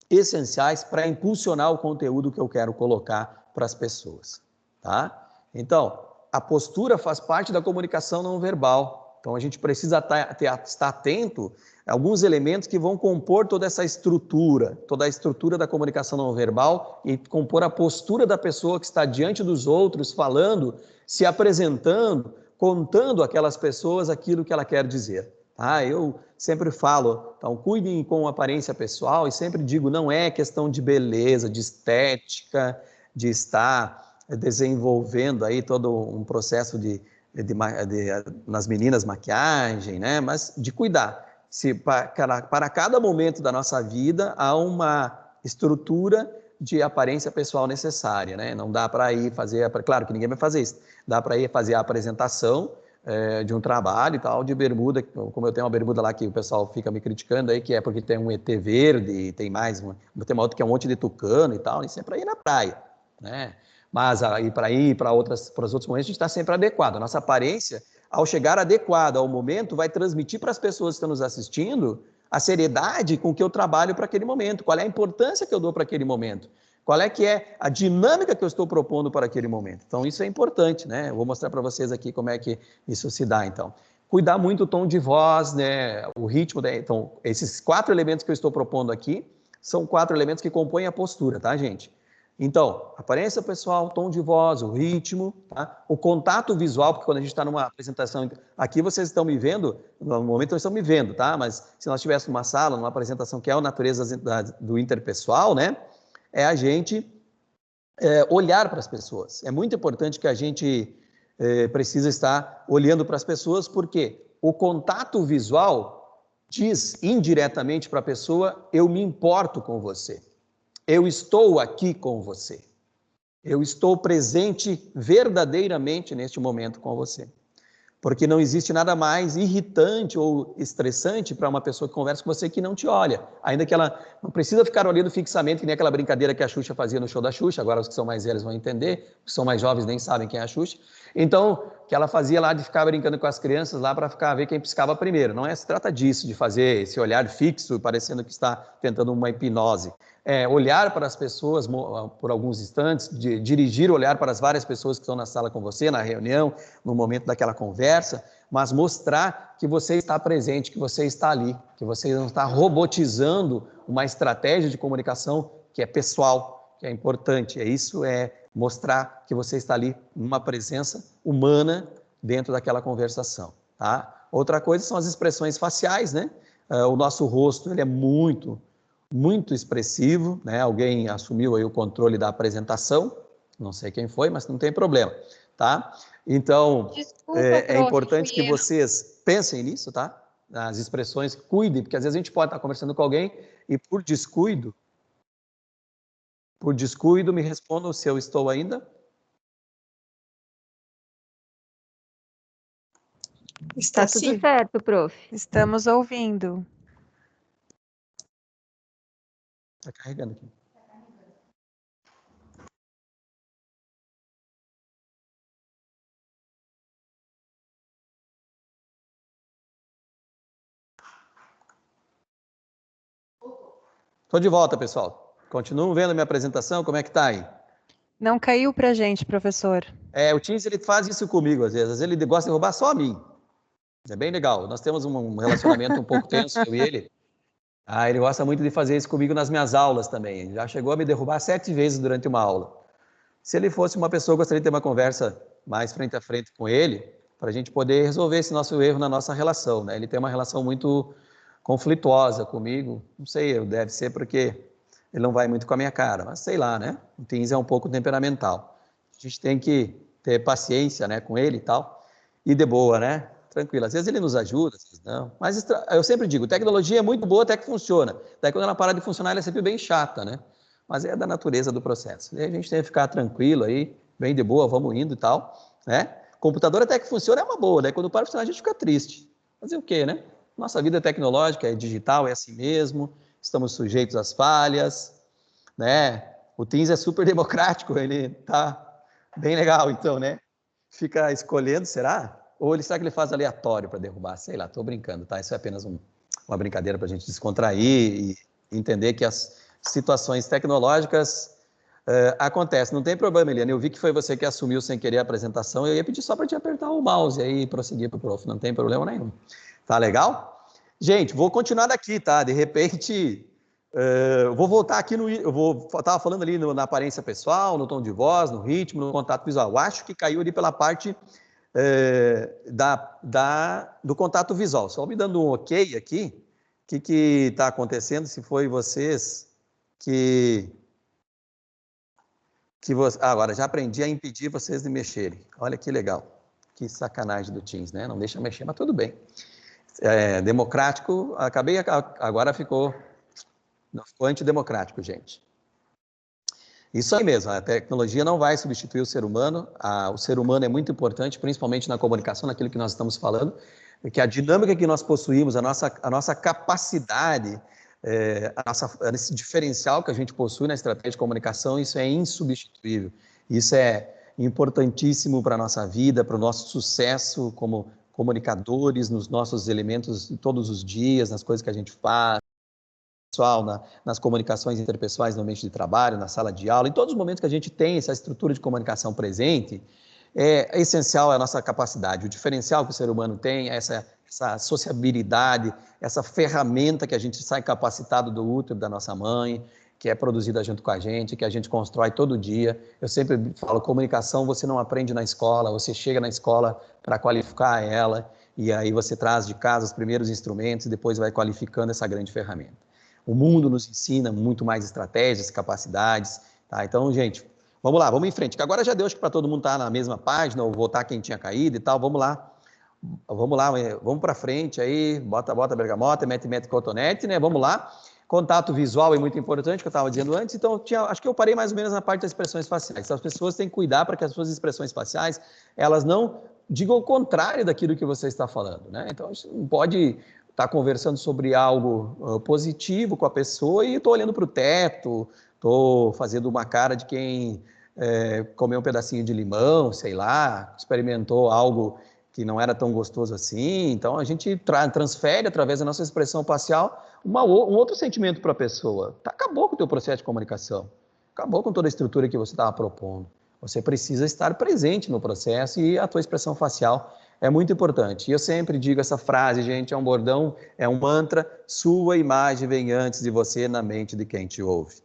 essenciais para impulsionar o conteúdo que eu quero colocar para as pessoas, tá? Então, a postura faz parte da comunicação não verbal. Então, a gente precisa estar atento a alguns elementos que vão compor toda essa estrutura, toda a estrutura da comunicação não verbal e compor a postura da pessoa que está diante dos outros, falando, se apresentando, contando àquelas pessoas aquilo que ela quer dizer. Eu sempre falo, então, cuidem com a aparência pessoal e sempre digo, não é questão de beleza, de estética, de estar desenvolvendo aí todo um processo nas meninas, maquiagem, né? Mas de cuidar. Para cada momento da nossa vida há uma estrutura de aparência pessoal necessária, né? Não dá para ir fazer, claro que ninguém vai fazer isso, dá para ir fazer a apresentação de um trabalho e tal, de bermuda, como eu tenho uma bermuda lá que o pessoal fica me criticando aí, que é porque tem um ET verde, tem uma outra que é um monte de tucano e tal, isso é para ir na praia, né? Mas aí para os outros momentos, a gente está sempre adequado. A nossa aparência, ao chegar adequada ao momento, vai transmitir para as pessoas que estão nos assistindo a seriedade com que eu trabalho para aquele momento, qual é a importância que eu dou para aquele momento, qual é que é a dinâmica que eu estou propondo para aquele momento. Então, isso é importante, né? Eu vou mostrar para vocês aqui como é que isso se dá, então. Cuidar muito o tom de voz, né? O ritmo. Então, esses 4 elementos que eu estou propondo aqui são 4 elementos que compõem a postura, tá, gente? Então, aparência pessoal, tom de voz, o ritmo, tá? O contato visual, porque quando a gente está numa apresentação, aqui vocês estão me vendo, no momento não estão me vendo, tá? Mas se nós estivéssemos numa sala, numa apresentação que é a natureza do interpessoal, né? É a gente olhar para as pessoas. É muito importante que a gente precisa estar olhando para as pessoas, porque o contato visual diz indiretamente para a pessoa, eu me importo com você. Eu estou aqui com você. Eu estou presente verdadeiramente neste momento com você. Porque não existe nada mais irritante ou estressante para uma pessoa que conversa com você que não te olha. Ainda que ela não precisa ficar olhando fixamente, que nem aquela brincadeira que a Xuxa fazia no show da Xuxa. Agora os que são mais velhos vão entender, os que são mais jovens nem sabem quem é a Xuxa. Então, que ela fazia lá de ficar brincando com as crianças lá para ver quem piscava primeiro. Não se trata disso, de fazer esse olhar fixo, parecendo que está tentando uma hipnose. Olhar para as pessoas por alguns instantes, dirigir o olhar para as várias pessoas que estão na sala com você, na reunião, no momento daquela conversa, mas mostrar que você está presente, que você está ali, que você não está robotizando uma estratégia de comunicação que é pessoal, que é importante. Isso é mostrar que você está ali, uma presença humana dentro daquela conversação, tá? Outra coisa são as expressões faciais, né? O nosso rosto, ele é muito expressivo, né? Alguém assumiu aí o controle da apresentação, não sei quem foi, mas não tem problema, tá? Então, Desculpa, é prof, importante que fui eu. vocês pensem nisso, tá? As expressões, cuidem, porque às vezes a gente pode estar conversando com alguém e por descuido, me respondam se eu estou ainda. Está Tá tudo sim. certo, prof. Estamos ouvindo. Está carregando aqui. Estou de volta, pessoal. Continuam vendo a minha apresentação? Como é que está aí? Não caiu para a gente, professor. O Teams, ele faz isso comigo, às vezes ele gosta de roubar só a mim. É bem legal. Nós temos um relacionamento um pouco tenso, eu e ele. Ele gosta muito de fazer isso comigo nas minhas aulas também. Ele já chegou a me derrubar 7 vezes durante uma aula. Se ele fosse uma pessoa, eu gostaria de ter uma conversa mais frente a frente com ele, para a gente poder resolver esse nosso erro na nossa relação, né? Ele tem uma relação muito conflituosa comigo. Não sei, deve ser porque ele não vai muito com a minha cara, mas sei lá, né? O Teams é um pouco temperamental. A gente tem que ter paciência, né, com ele e tal, e de boa, né? Tranquilo. Às vezes ele nos ajuda, às vezes não. Mas eu sempre digo, tecnologia é muito boa até que funciona. Daí quando ela para de funcionar, ela é sempre bem chata, né? Mas é da natureza do processo. E a gente tem que ficar tranquilo aí, bem de boa, vamos indo e tal, né? Computador até que funciona é uma boa, daí quando para de funcionar a gente fica triste. Fazer o quê, né? Nossa vida é tecnológica, é digital, é assim mesmo, estamos sujeitos às falhas, né? O Teams é super democrático, ele tá bem legal, então, né? Fica escolhendo, será? Ou será que ele faz aleatório para derrubar? Sei lá, estou brincando, tá? Isso é apenas uma brincadeira para a gente descontrair e entender que as situações tecnológicas acontecem. Não tem problema, Eliane. Eu vi que foi você que assumiu sem querer a apresentação. Eu ia pedir só para te apertar o mouse aí e prosseguir para o prof. Não tem problema nenhum. Tá legal? Gente, vou continuar daqui, tá? De repente, vou voltar aqui estava falando ali na aparência pessoal, no tom de voz, no ritmo, no contato visual. Eu acho que caiu ali pela parte do contato visual. Só me dando um ok aqui. O que está acontecendo? Se foi vocês agora já aprendi a impedir vocês de mexerem. Olha que legal. Que sacanagem do Teams, né? Não deixa mexer, mas tudo bem. Democrático, agora ficou antidemocrático, gente. Isso aí mesmo, a tecnologia não vai substituir o ser humano. O ser humano é muito importante, principalmente na comunicação, naquilo que nós estamos falando, que a dinâmica que nós possuímos, a nossa capacidade, esse diferencial que a gente possui na estratégia de comunicação, isso é insubstituível. Isso é importantíssimo para a nossa vida, para o nosso sucesso como comunicadores, nos nossos elementos de todos os dias, nas coisas que a gente faz, pessoal, nas comunicações interpessoais no ambiente de trabalho, na sala de aula, em todos os momentos que a gente tem essa estrutura de comunicação presente, é essencial a nossa capacidade. O diferencial que o ser humano tem é essa sociabilidade, essa ferramenta que a gente sai capacitado do útero da nossa mãe, que é produzida junto com a gente, que a gente constrói todo dia. Eu sempre falo, comunicação você não aprende na escola, você chega na escola para qualificar ela, e aí você traz de casa os primeiros instrumentos e depois vai qualificando essa grande ferramenta. O mundo nos ensina muito mais estratégias, capacidades, tá? Então, gente, vamos lá, vamos em frente, que agora já deu, acho que para todo mundo estar na mesma página, ou votar quem tinha caído e tal, vamos lá, vamos para frente aí, bota bergamota, mete cotonete, né, vamos lá. Contato visual é muito importante, que eu estava dizendo antes, então acho que eu parei mais ou menos na parte das expressões faciais. Então, as pessoas têm que cuidar para que as suas expressões faciais, elas não digam o contrário daquilo que você está falando, né? Então, a gente não pode estar conversando sobre algo positivo com a pessoa e estou olhando para o teto, estou fazendo uma cara de quem comeu um pedacinho de limão, sei lá, experimentou algo que não era tão gostoso assim. Então, a gente transfere, através da nossa expressão facial, um outro sentimento para a pessoa. Acabou com o teu processo de comunicação. Acabou com toda a estrutura que você estava propondo. Você precisa estar presente no processo e a tua expressão facial é muito importante. E eu sempre digo essa frase, gente, é um bordão, é um mantra, sua imagem vem antes de você na mente de quem te ouve.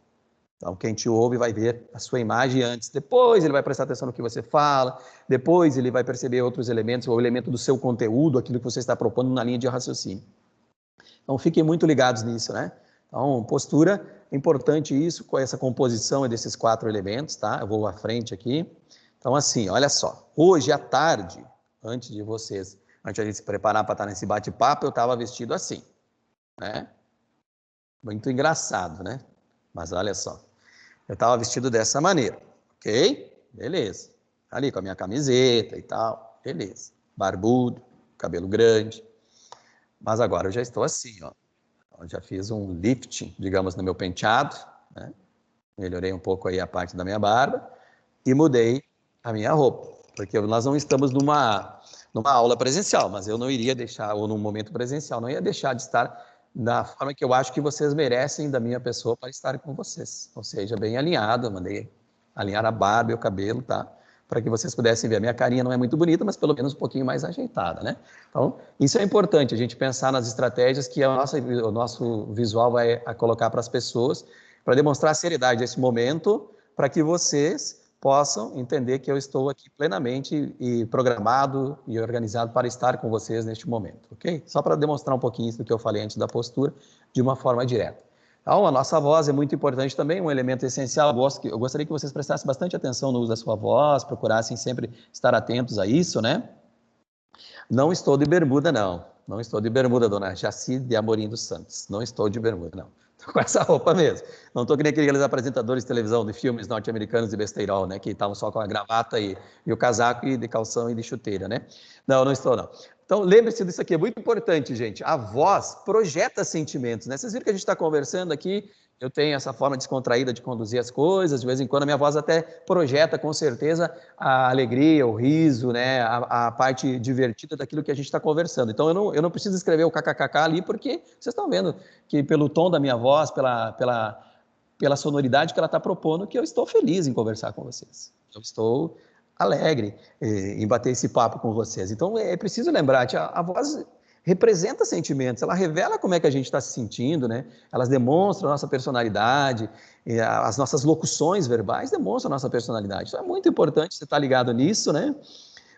Então, quem te ouve vai ver a sua imagem antes, depois ele vai prestar atenção no que você fala, depois ele vai perceber outros elementos, o elemento do seu conteúdo, aquilo que você está propondo na linha de raciocínio. Então, fiquem muito ligados nisso, né? Então, postura, é importante isso, com essa composição desses 4 elementos, tá? Eu vou à frente aqui. Então, assim, olha só, hoje à tarde, antes de a gente se preparar para estar nesse bate-papo, eu estava vestido assim, né? Muito engraçado, né? Mas olha só, eu estava vestido dessa maneira, ok? Beleza. Ali com a minha camiseta e tal, beleza. Barbudo, cabelo grande. Mas agora eu já estou assim, ó. Eu já fiz um lifting, digamos, no meu penteado, né? Melhorei um pouco aí a parte da minha barba e mudei a minha roupa, porque nós não estamos numa aula presencial, mas eu não iria deixar, ou num momento presencial, não ia deixar de estar da forma que eu acho que vocês merecem da minha pessoa para estar com vocês. Ou seja, bem alinhado, eu mandei alinhar a barba e o cabelo, tá? Para que vocês pudessem ver. A minha carinha não é muito bonita, mas pelo menos um pouquinho mais ajeitada, né? Então, isso é importante, a gente pensar nas estratégias que o nosso visual vai colocar para as pessoas, para demonstrar a seriedade desse momento, para que vocês possam entender que eu estou aqui plenamente e programado e organizado para estar com vocês neste momento, ok? Só para demonstrar um pouquinho isso do que eu falei antes da postura, de uma forma direta. Então, a nossa voz é muito importante também, um elemento essencial. Eu gostaria que vocês prestassem bastante atenção no uso da sua voz, procurassem sempre estar atentos a isso, né? Não estou de bermuda, não. Não estou de bermuda, dona Jaci de Amorim dos Santos. Não estou de bermuda, não. Estou com essa roupa mesmo. Não estou que nem aqueles apresentadores de televisão de filmes norte-americanos de besteirol, né? Que estavam só com a gravata e o casaco e de calção e de chuteira, né? Não, não estou, não. Então, lembre-se disso aqui, é muito importante, gente. A voz projeta sentimentos, né? Vocês viram que a gente está conversando aqui, eu tenho essa forma descontraída de conduzir as coisas, de vez em quando a minha voz até projeta, com certeza, a alegria, o riso, né? A parte divertida daquilo que a gente está conversando. Então, eu não preciso escrever o kkkk ali, porque vocês estão vendo que pelo tom da minha voz, pela sonoridade que ela está propondo, que eu estou feliz em conversar com vocês. Eu estou alegre em bater esse papo com vocês. Então, é preciso lembrar que a voz representa sentimentos, ela revela como é que a gente está se sentindo, né? Elas demonstram a nossa personalidade, as nossas locuções verbais demonstram a nossa personalidade. Então, é muito importante você estar ligado nisso, né?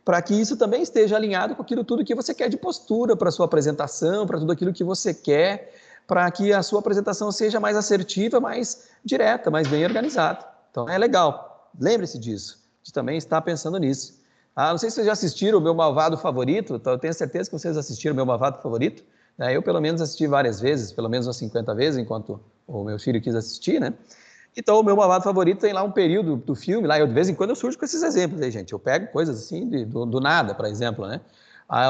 Para que isso também esteja alinhado com aquilo tudo que você quer de postura para a sua apresentação, para tudo aquilo que você quer, para que a sua apresentação seja mais assertiva, mais direta, mais bem organizada. Então, é legal. Lembre-se disso, de também estar pensando nisso. Não sei se vocês já assistiram o meu Malvado Favorito, então eu tenho certeza que vocês assistiram o meu Malvado Favorito. Eu, pelo menos, assisti várias vezes, pelo menos umas 50 vezes, enquanto o meu filho quis assistir, né? Então, o meu Malvado Favorito tem lá um período do filme, lá eu de vez em quando eu surjo com esses exemplos aí, gente. Eu pego coisas assim do nada, por exemplo, né?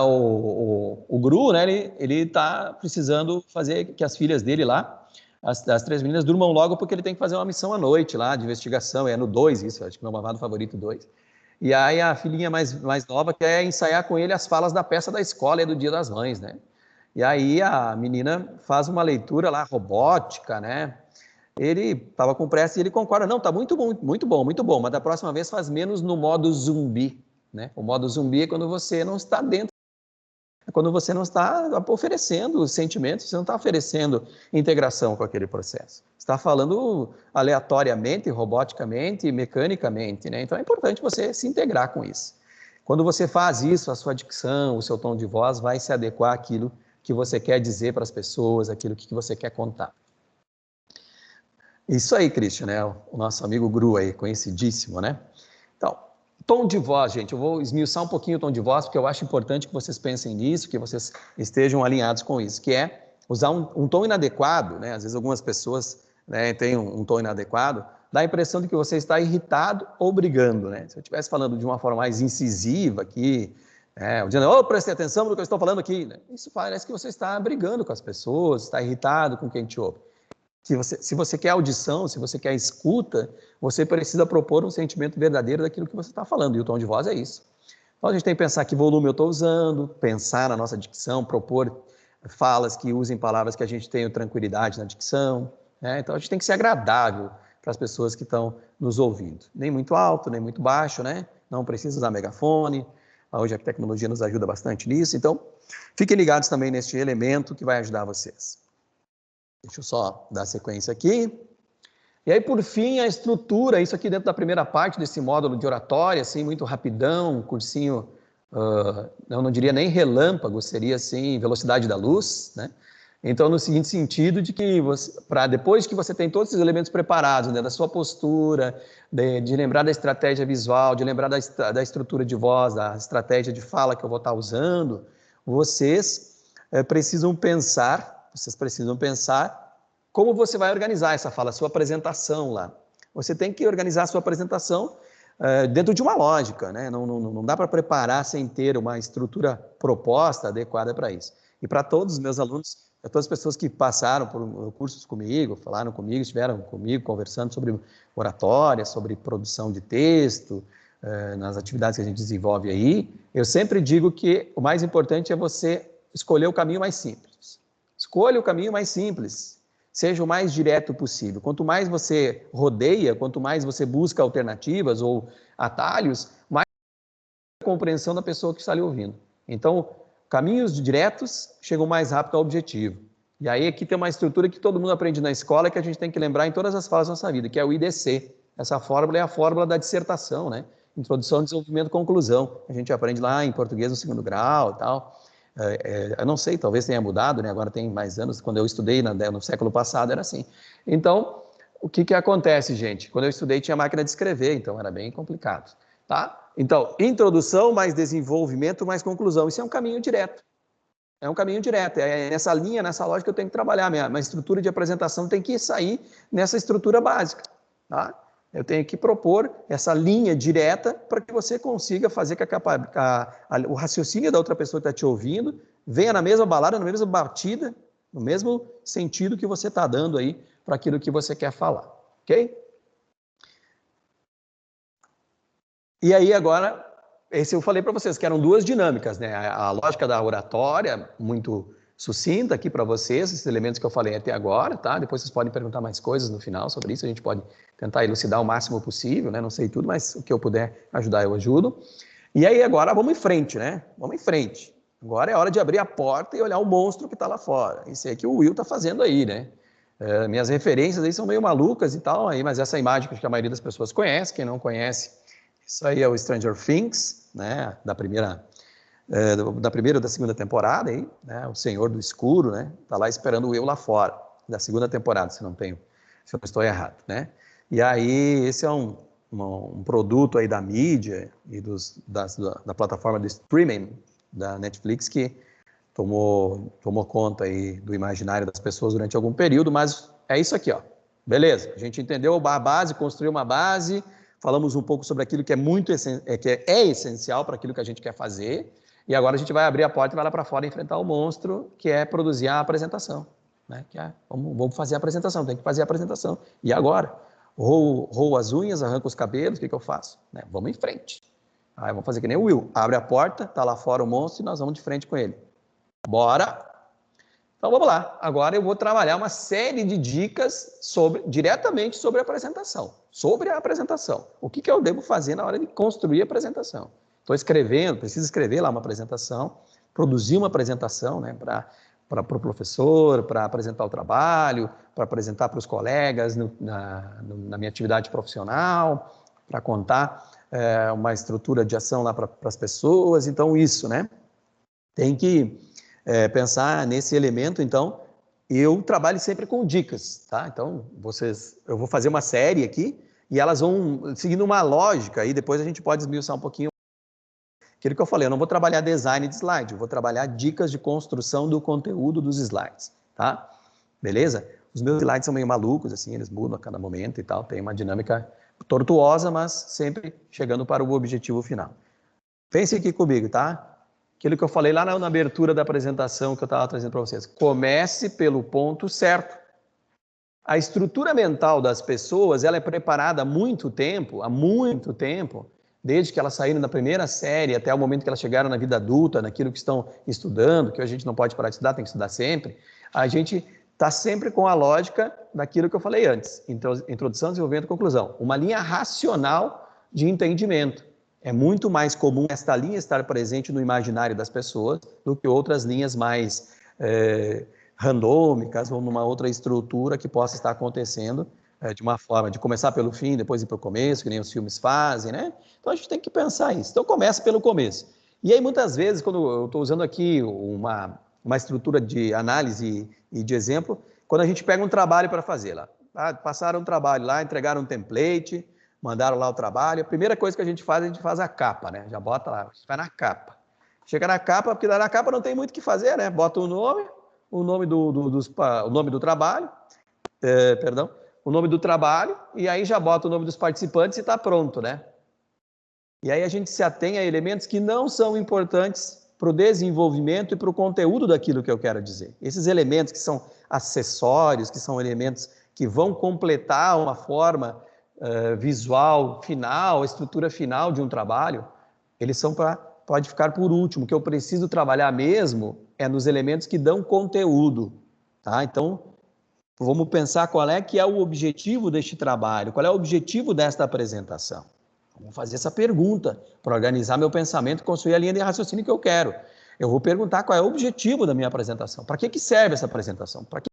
O Gru, né, ele tá precisando fazer que as filhas dele lá as 3 meninas durmam logo porque ele tem que fazer uma missão à noite lá, de investigação, é no 2 isso, acho que é o Malvado Favorito 2. E aí a filhinha mais nova quer ensaiar com ele as falas da peça da escola e do Dia das Mães, né? E aí a menina faz uma leitura lá, robótica, né? Ele estava com pressa e ele concorda, não, tá muito bom, muito bom, mas da próxima vez faz menos no modo zumbi, né? O modo zumbi é quando você não está dentro, é quando você não está oferecendo sentimentos, você não está oferecendo integração com aquele processo. Você está falando aleatoriamente, roboticamente, mecanicamente, né? Então é importante você se integrar com isso. Quando você faz isso, a sua dicção, o seu tom de voz vai se adequar àquilo que você quer dizer para as pessoas, aquilo que você quer contar. Isso aí, Christian, né? O nosso amigo Gru aí, conhecidíssimo, né? Então, tom de voz, gente, eu vou esmiuçar um pouquinho o tom de voz, porque eu acho importante que vocês pensem nisso, que vocês estejam alinhados com isso, que é usar um tom inadequado, né? Às vezes algumas pessoas, né, têm um tom inadequado, dá a impressão de que você está irritado ou brigando, né? Se eu estivesse falando de uma forma mais incisiva aqui, dizendo, preste atenção no que eu estou falando aqui, né? Isso parece que você está brigando com as pessoas, está irritado com quem te ouve. Se você quer audição, se você quer escuta, você precisa propor um sentimento verdadeiro daquilo que você está falando, e o tom de voz é isso. Então a gente tem que pensar que volume eu estou usando, pensar na nossa dicção, propor falas que usem palavras que a gente tenha tranquilidade na dicção, né? Então a gente tem que ser agradável para as pessoas que estão nos ouvindo. Nem muito alto, nem muito baixo, né? Não precisa usar megafone, hoje a tecnologia nos ajuda bastante nisso, então fiquem ligados também neste elemento que vai ajudar vocês. Deixa eu só dar sequência aqui. E aí, por fim, a estrutura, isso aqui dentro da primeira parte desse módulo de oratória, assim, muito rapidão, um cursinho, eu não diria nem relâmpago, seria assim, velocidade da luz, né? Então, no seguinte sentido, de que depois que você tem todos esses elementos preparados, né, da sua postura, de lembrar da estratégia visual, de lembrar da estrutura de voz, da estratégia de fala que eu vou estar usando, vocês precisam pensar como você vai organizar essa fala, a sua apresentação lá. Você tem que organizar a sua apresentação dentro de uma lógica, né? Não dá para preparar sem ter uma estrutura proposta adequada para isso. E para todos os meus alunos, todas as pessoas que passaram por cursos comigo, falaram comigo, estiveram comigo conversando sobre oratória, sobre produção de texto, nas atividades que a gente desenvolve aí, eu sempre digo que o mais importante é você escolher o caminho mais simples. Escolha o caminho mais simples, seja o mais direto possível. Quanto mais você rodeia, quanto mais você busca alternativas ou atalhos, mais a compreensão da pessoa que está lhe ouvindo. Então, caminhos diretos chegam mais rápido ao objetivo. E aí aqui tem uma estrutura que todo mundo aprende na escola, que a gente tem que lembrar em todas as fases da nossa vida, que é o IDC. Essa fórmula é a fórmula da dissertação, né? Introdução, desenvolvimento, conclusão. A gente aprende lá em português no 2º grau e tal. Eu não sei, talvez tenha mudado, né? Agora tem mais anos, quando eu estudei no século passado era assim. Então, o que acontece, gente? Quando eu estudei tinha máquina de escrever, então era bem complicado, tá? Então, introdução, mais desenvolvimento, mais conclusão, isso é um caminho direto. É um caminho direto, nessa linha, nessa lógica que eu tenho que trabalhar, minha estrutura de apresentação tem que sair nessa estrutura básica, tá? Eu tenho que propor essa linha direta para que você consiga fazer que o raciocínio da outra pessoa que está te ouvindo venha na mesma balada, na mesma batida, no mesmo sentido que você está dando aí para aquilo que você quer falar, ok? E aí agora, esse eu falei para vocês que eram 2 dinâmicas, né? A lógica da oratória, muito sucinta aqui para vocês, esses elementos que eu falei até agora, tá? Depois vocês podem perguntar mais coisas no final sobre isso, a gente pode tentar elucidar o máximo possível, né? Não sei tudo, mas o que eu puder ajudar, eu ajudo. E aí agora vamos em frente, né? Vamos em frente. Agora é hora de abrir a porta e olhar o monstro que está lá fora. Isso é que o Will está fazendo aí, né? Minhas referências aí são meio malucas e tal, aí, mas essa imagem que a maioria das pessoas conhece, quem não conhece, isso aí é o Stranger Things, né? Da primeira ou da 2ª temporada, aí, né? O Senhor do Escuro, né? Está lá esperando o Will lá fora, da 2ª temporada, se eu não estou errado, né? E aí, esse é um produto aí da mídia e da plataforma de streaming da Netflix que tomou conta aí do imaginário das pessoas durante algum período, mas é isso aqui, ó. Beleza, a gente entendeu a base, construiu uma base, falamos um pouco sobre aquilo que é essencial para aquilo que a gente quer fazer, e agora a gente vai abrir a porta e vai lá para fora enfrentar o monstro, que é produzir a apresentação, né? Vamos fazer a apresentação, tem que fazer a apresentação. E agora? Roo as unhas, arranco os cabelos, o que eu faço? Né? Vamos em frente. Aí vamos fazer que nem o Will. Abre a porta, tá lá fora o monstro e nós vamos de frente com ele. Bora! Então vamos lá. Agora eu vou trabalhar uma série de dicas diretamente sobre a apresentação. Sobre a apresentação. O que eu devo fazer na hora de construir a apresentação? Estou escrevendo, preciso escrever lá uma apresentação, produzir uma apresentação, né, para o professor, para apresentar o trabalho, para apresentar para os colegas na minha atividade profissional, para contar uma estrutura de ação lá para as pessoas. Então, isso, né? Tem que pensar nesse elemento. Então, eu trabalho sempre com dicas, tá? Então, eu vou fazer uma série aqui e elas vão seguindo uma lógica e depois a gente pode esmiuçar um pouquinho aquilo que eu falei. Eu não vou trabalhar design de slide, eu vou trabalhar dicas de construção do conteúdo dos slides, tá? Beleza? Os meus slides são meio malucos, assim, eles mudam a cada momento e tal, tem uma dinâmica tortuosa, mas sempre chegando para o objetivo final. Pense aqui comigo, tá? Aquilo que eu falei lá na abertura da apresentação que eu estava trazendo para vocês. Comece pelo ponto certo. A estrutura mental das pessoas, ela é preparada há muito tempo, desde que elas saíram da primeira série até o momento que elas chegaram na vida adulta, naquilo que estão estudando, que a gente não pode parar de estudar, tem que estudar sempre. A gente está sempre com a lógica daquilo que eu falei antes. Introdução, desenvolvimento, conclusão. Uma linha racional de entendimento. É muito mais comum esta linha estar presente no imaginário das pessoas do que outras linhas mais randômicas ou numa outra estrutura que possa estar acontecendo de uma forma de começar pelo fim, depois ir para o começo, que nem os filmes fazem, né? Então a gente tem que pensar isso. Então começa pelo começo. E aí muitas vezes, quando eu estou usando aqui uma estrutura de análise e de exemplo, quando a gente pega um trabalho para fazer lá, passaram um trabalho lá, entregaram um template, mandaram lá o trabalho, a primeira coisa que a gente faz a capa, né? Já bota lá, a gente vai na capa. Chega na capa, porque na capa não tem muito o que fazer, né? Bota o nome do trabalho, o nome do trabalho, e aí já bota o nome dos participantes e está pronto, né? E aí a gente se atém a elementos que não são importantes para o desenvolvimento e para o conteúdo daquilo que eu quero dizer. Esses elementos que são acessórios, que são elementos que vão completar uma forma visual final, a estrutura final de um trabalho, eles são pode ficar por último. O que eu preciso trabalhar mesmo é nos elementos que dão conteúdo, tá? Então, vamos pensar qual é que é o objetivo deste trabalho, qual é o objetivo desta apresentação. Vamos fazer essa pergunta para organizar meu pensamento e construir a linha de raciocínio que eu quero. Eu vou perguntar qual é o objetivo da minha apresentação, para que serve essa apresentação, para que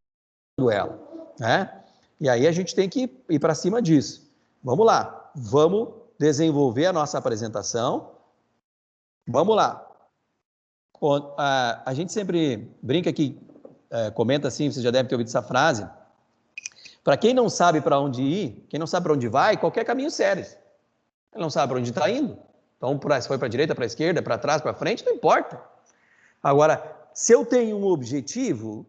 eu ela, né? E aí a gente tem que ir para cima disso. Vamos lá, vamos desenvolver a nossa apresentação. Vamos lá. A gente sempre brinca aqui, comenta assim, você já deve ter ouvido essa frase. Para quem não sabe para onde ir, quem não sabe para onde vai, qualquer caminho serve. Ele não sabe para onde está indo. Então, se foi para a direita, para a esquerda, para trás, para frente, não importa. Agora, se eu tenho um objetivo,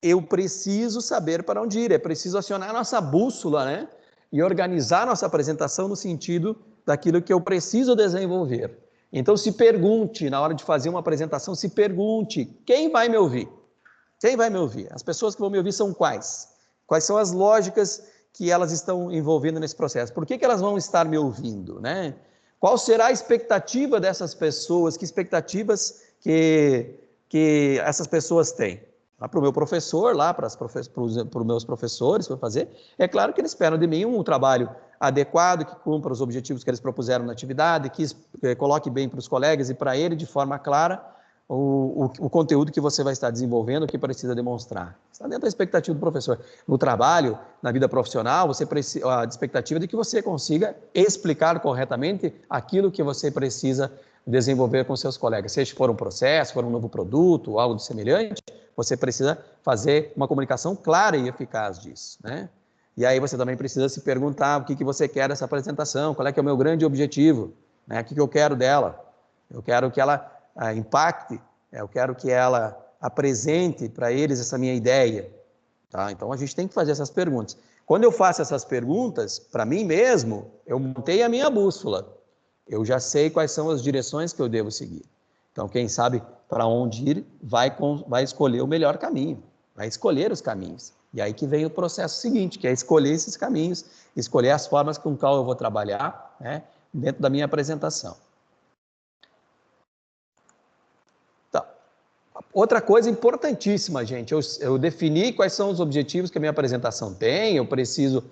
eu preciso saber para onde ir. É preciso acionar a nossa bússola, né? E organizar nossa apresentação no sentido daquilo que eu preciso desenvolver. Então, se pergunte, na hora de fazer uma apresentação, se pergunte, quem vai me ouvir? Quem vai me ouvir? As pessoas que vão me ouvir são quais? Quais são as lógicas que elas estão envolvendo nesse processo? Por que elas vão estar me ouvindo, né? Qual será a expectativa dessas pessoas? Que expectativas que essas pessoas têm? Para o meu professor, lá para os meus professores, para fazer, é claro que eles esperam de mim um trabalho adequado, que cumpra os objetivos que eles propuseram na atividade, que coloque bem para os colegas e para ele, de forma clara, o conteúdo que você vai estar desenvolvendo, o que precisa demonstrar. Está dentro da expectativa do professor. No trabalho, na vida profissional, a expectativa é de que você consiga explicar corretamente aquilo que você precisa desenvolver com seus colegas. Seja for um processo, for um novo produto, algo semelhante, você precisa fazer uma comunicação clara e eficaz disso, né? E aí você também precisa se perguntar o que você quer dessa apresentação, qual é que é o meu grande objetivo, né? O que eu quero dela? Eu quero que ela impacte, eu quero que ela apresente para eles essa minha ideia, tá? Então a gente tem que fazer essas perguntas. Quando eu faço essas perguntas, para mim mesmo, eu montei a minha bússola. Eu já sei quais são as direções que eu devo seguir. Então, quem sabe para onde ir, vai escolher o melhor caminho, vai escolher os caminhos. E aí que vem o processo seguinte, que é escolher esses caminhos, escolher as formas com qual eu vou trabalhar, né, dentro da minha apresentação. Então, outra coisa importantíssima, gente, eu defini quais são os objetivos que a minha apresentação tem, eu preciso,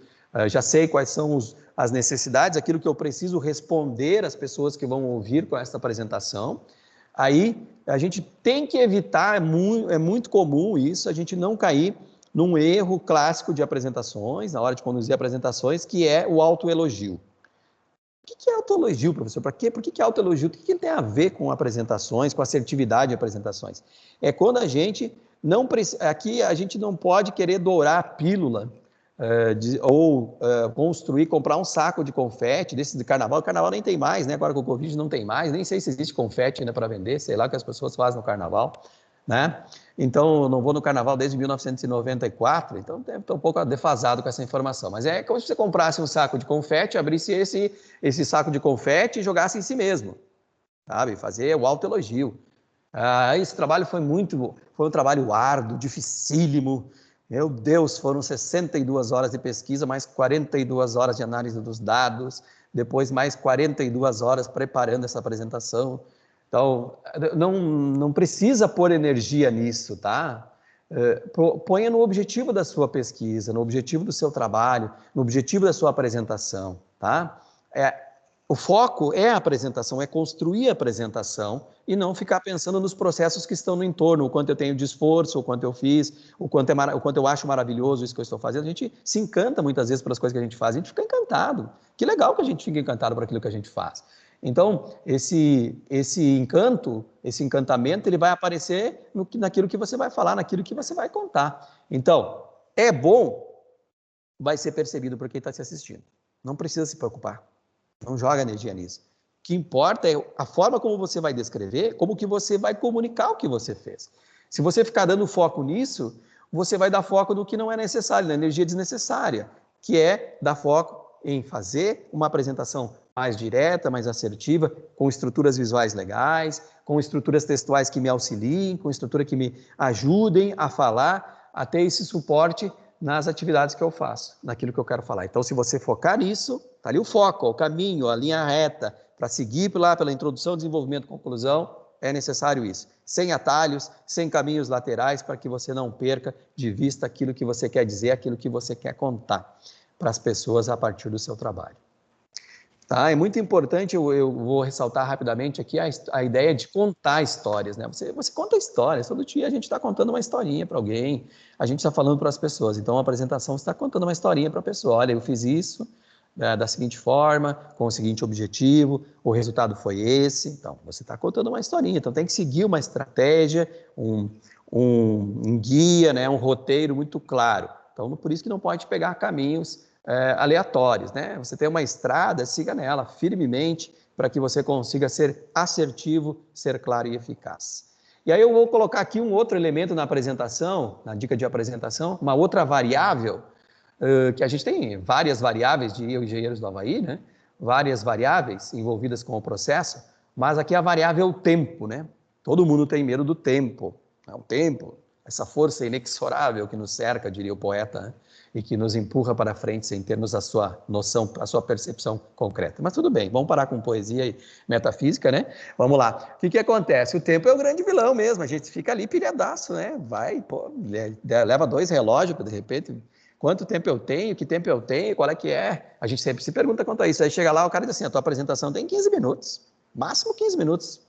já sei quais são as necessidades, aquilo que eu preciso responder às pessoas que vão ouvir com essa apresentação. Aí a gente tem que evitar, é muito comum isso, a gente não cair num erro clássico de apresentações, na hora de conduzir apresentações, que é o autoelogio. O que é autoelogio, professor? Por que é autoelogio? O que ele tem a ver com apresentações, com assertividade de apresentações? É quando a gente não precisa... Aqui a gente não pode querer dourar a pílula comprar um saco de confete desses de carnaval. O carnaval nem tem mais, né? Agora com o Covid não tem mais, nem sei se existe confete ainda para vender, sei lá o que as pessoas fazem no carnaval, né? Então, eu não vou no carnaval desde 1994, então estou um pouco defasado com essa informação. Mas é como se você comprasse um saco de confete, abrisse esse saco de confete e jogasse em si mesmo, sabe? Fazer o autoelogio. Esse trabalho foi um trabalho árduo, dificílimo. Meu Deus, foram 62 horas de pesquisa, mais 42 horas de análise dos dados, depois mais 42 horas preparando essa apresentação. Então, não precisa pôr energia nisso, tá? Ponha no objetivo da sua pesquisa, no objetivo do seu trabalho, no objetivo da sua apresentação, tá? O foco é a apresentação, é construir a apresentação e não ficar pensando nos processos que estão no entorno, o quanto eu tenho de esforço, o quanto eu fiz, o quanto eu acho maravilhoso isso que eu estou fazendo. A gente se encanta muitas vezes pelas coisas que a gente faz, a gente fica encantado. Que legal que a gente fica encantado por aquilo que a gente faz. Então, esse encanto, esse encantamento, ele vai aparecer naquilo que você vai falar, naquilo que você vai contar. Então, é bom, vai ser percebido por quem está te assistindo. Não precisa se preocupar. Não joga energia nisso. O que importa é a forma como você vai descrever, como que você vai comunicar o que você fez. Se você ficar dando foco nisso, você vai dar foco no que não é necessário, na energia desnecessária, que é dar foco em fazer uma apresentação mais direta, mais assertiva, com estruturas visuais legais, com estruturas textuais que me auxiliem, com estrutura que me ajudem a falar, a ter esse suporte nas atividades que eu faço, naquilo que eu quero falar. Então, se você focar nisso, está ali o foco, o caminho, a linha reta, para seguir lá pela introdução, desenvolvimento, conclusão, é necessário isso. Sem atalhos, sem caminhos laterais, para que você não perca de vista aquilo que você quer dizer, aquilo que você quer contar para as pessoas a partir do seu trabalho. Tá? É muito importante, eu vou ressaltar rapidamente aqui a ideia de contar histórias, né? Você conta histórias, todo dia a gente está contando uma historinha para alguém, a gente está falando para as pessoas, então a apresentação você está contando uma historinha para a pessoa, olha, eu fiz isso da seguinte forma, com o seguinte objetivo, o resultado foi esse, então você está contando uma historinha, então tem que seguir uma estratégia, um guia, né? Um roteiro muito claro, então por isso que não pode pegar caminhos aleatórios, né? Você tem uma estrada, siga nela firmemente para que você consiga ser assertivo, ser claro e eficaz. E aí eu vou colocar aqui um outro elemento na apresentação, na dica de apresentação, uma outra variável, que a gente tem várias variáveis de engenheiros do Havaí, né? Várias variáveis envolvidas com o processo, mas aqui a variável é o tempo, né? Todo mundo tem medo do tempo, é o tempo, essa força inexorável que nos cerca, diria o poeta, né? E que nos empurra para frente sem termos a sua noção, a sua percepção concreta. Mas tudo bem, vamos parar com poesia e metafísica, né? Vamos lá. O que acontece? O tempo é o grande vilão mesmo, a gente fica ali pilhadaço, né? Vai, pô, leva 2 relógios, de repente, quanto tempo eu tenho, que tempo eu tenho, qual é que é? A gente sempre se pergunta quanto a isso. Aí chega lá, o cara diz assim, a tua apresentação tem 15 minutos, máximo 15 minutos.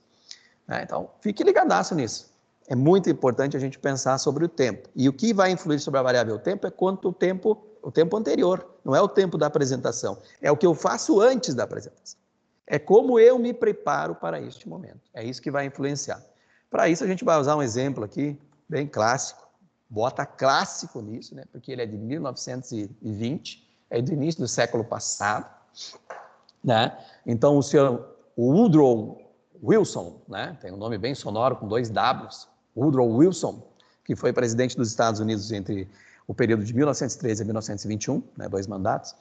Então, fique ligadaço nisso. É muito importante a gente pensar sobre o tempo. E o que vai influir sobre a variável tempo é quanto o tempo anterior. Não é o tempo da apresentação. É o que eu faço antes da apresentação. É como eu me preparo para este momento. É isso que vai influenciar. Para isso, a gente vai usar um exemplo aqui, bem clássico. Bota clássico nisso, né? Porque ele é de 1920, é do início do século passado, né? Então, o senhor Woodrow Wilson, né? Tem um nome bem sonoro, com 2 Ws, Woodrow Wilson, que foi presidente dos Estados Unidos entre o período de 1913 a 1921, né, 2 mandatos,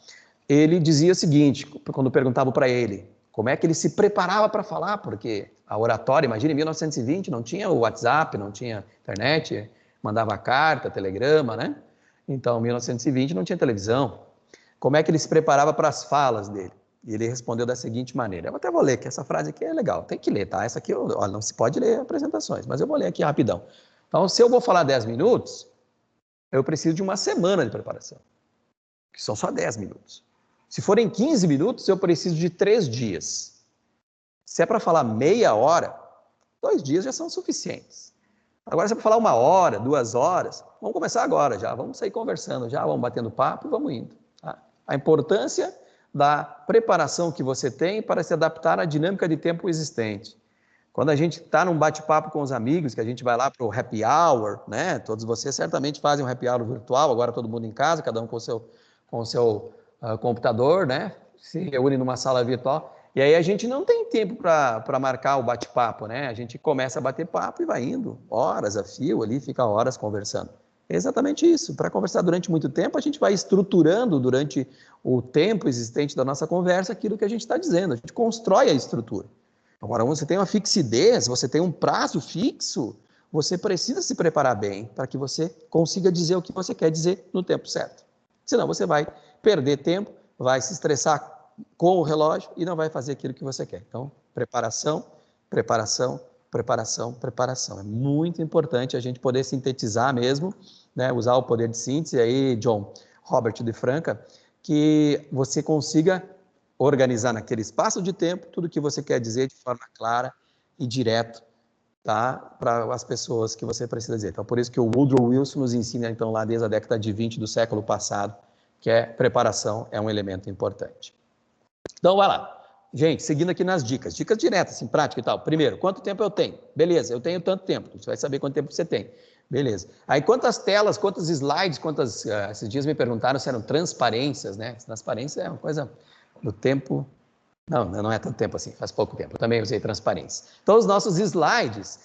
ele dizia o seguinte, quando perguntavam para ele como é que ele se preparava para falar, porque a oratória, imagina, em 1920 não tinha o WhatsApp, não tinha internet, mandava carta, telegrama, né? Então, em 1920 não tinha televisão. Como é que ele se preparava para as falas dele? E ele respondeu da seguinte maneira. Eu até vou ler, que essa frase aqui é legal. Tem que ler, tá? Essa aqui, olha, não se pode ler apresentações, mas eu vou ler aqui rapidão. Então, se eu vou falar 10 minutos, eu preciso de uma semana de preparação, que são só 10 minutos. Se forem 15 minutos, eu preciso de 3 dias. Se é para falar meia hora, 2 dias já são suficientes. Agora, se é para falar 1 hora, 2 horas, vamos começar agora já. Vamos sair conversando já, vamos batendo papo e vamos indo. Tá? A importância da preparação que você tem para se adaptar à dinâmica de tempo existente. Quando a gente está num bate-papo com os amigos, que a gente vai lá para o happy hour, né? Todos vocês certamente fazem um happy hour virtual, agora todo mundo em casa, cada um com o seu computador, né? Se reúne numa sala virtual. E aí a gente não tem tempo para marcar o bate-papo, né? A gente começa a bater papo e vai indo, horas a fio ali, fica horas conversando. É exatamente isso. Para conversar durante muito tempo, a gente vai estruturando durante o tempo existente da nossa conversa aquilo que a gente está dizendo. A gente constrói a estrutura. Agora, você tem uma fixidez, você tem um prazo fixo, você precisa se preparar bem para que você consiga dizer o que você quer dizer no tempo certo. Senão você vai perder tempo, vai se estressar com o relógio e não vai fazer aquilo que você quer. Então, preparação, preparação, preparação, preparação. É muito importante a gente poder sintetizar mesmo, né, usar o poder de síntese aí, John Robert de Franca, que você consiga organizar naquele espaço de tempo tudo o que você quer dizer de forma clara e direto, tá, para as pessoas que você precisa dizer. Então, por isso que o Woodrow Wilson nos ensina, então, lá desde a década de 20 do século passado, que preparação é um elemento importante. Então, vai lá. Gente, seguindo aqui nas dicas diretas, assim, prática e tal. Primeiro, quanto tempo eu tenho? Beleza, eu tenho tanto tempo. Você vai saber quanto tempo você tem. Beleza. Aí, quantas telas, quantos slides, esses dias me perguntaram se eram transparências, né? Transparência é uma coisa do tempo... Não é tanto tempo assim, faz pouco tempo. Eu também usei transparência. Então, os nossos slides,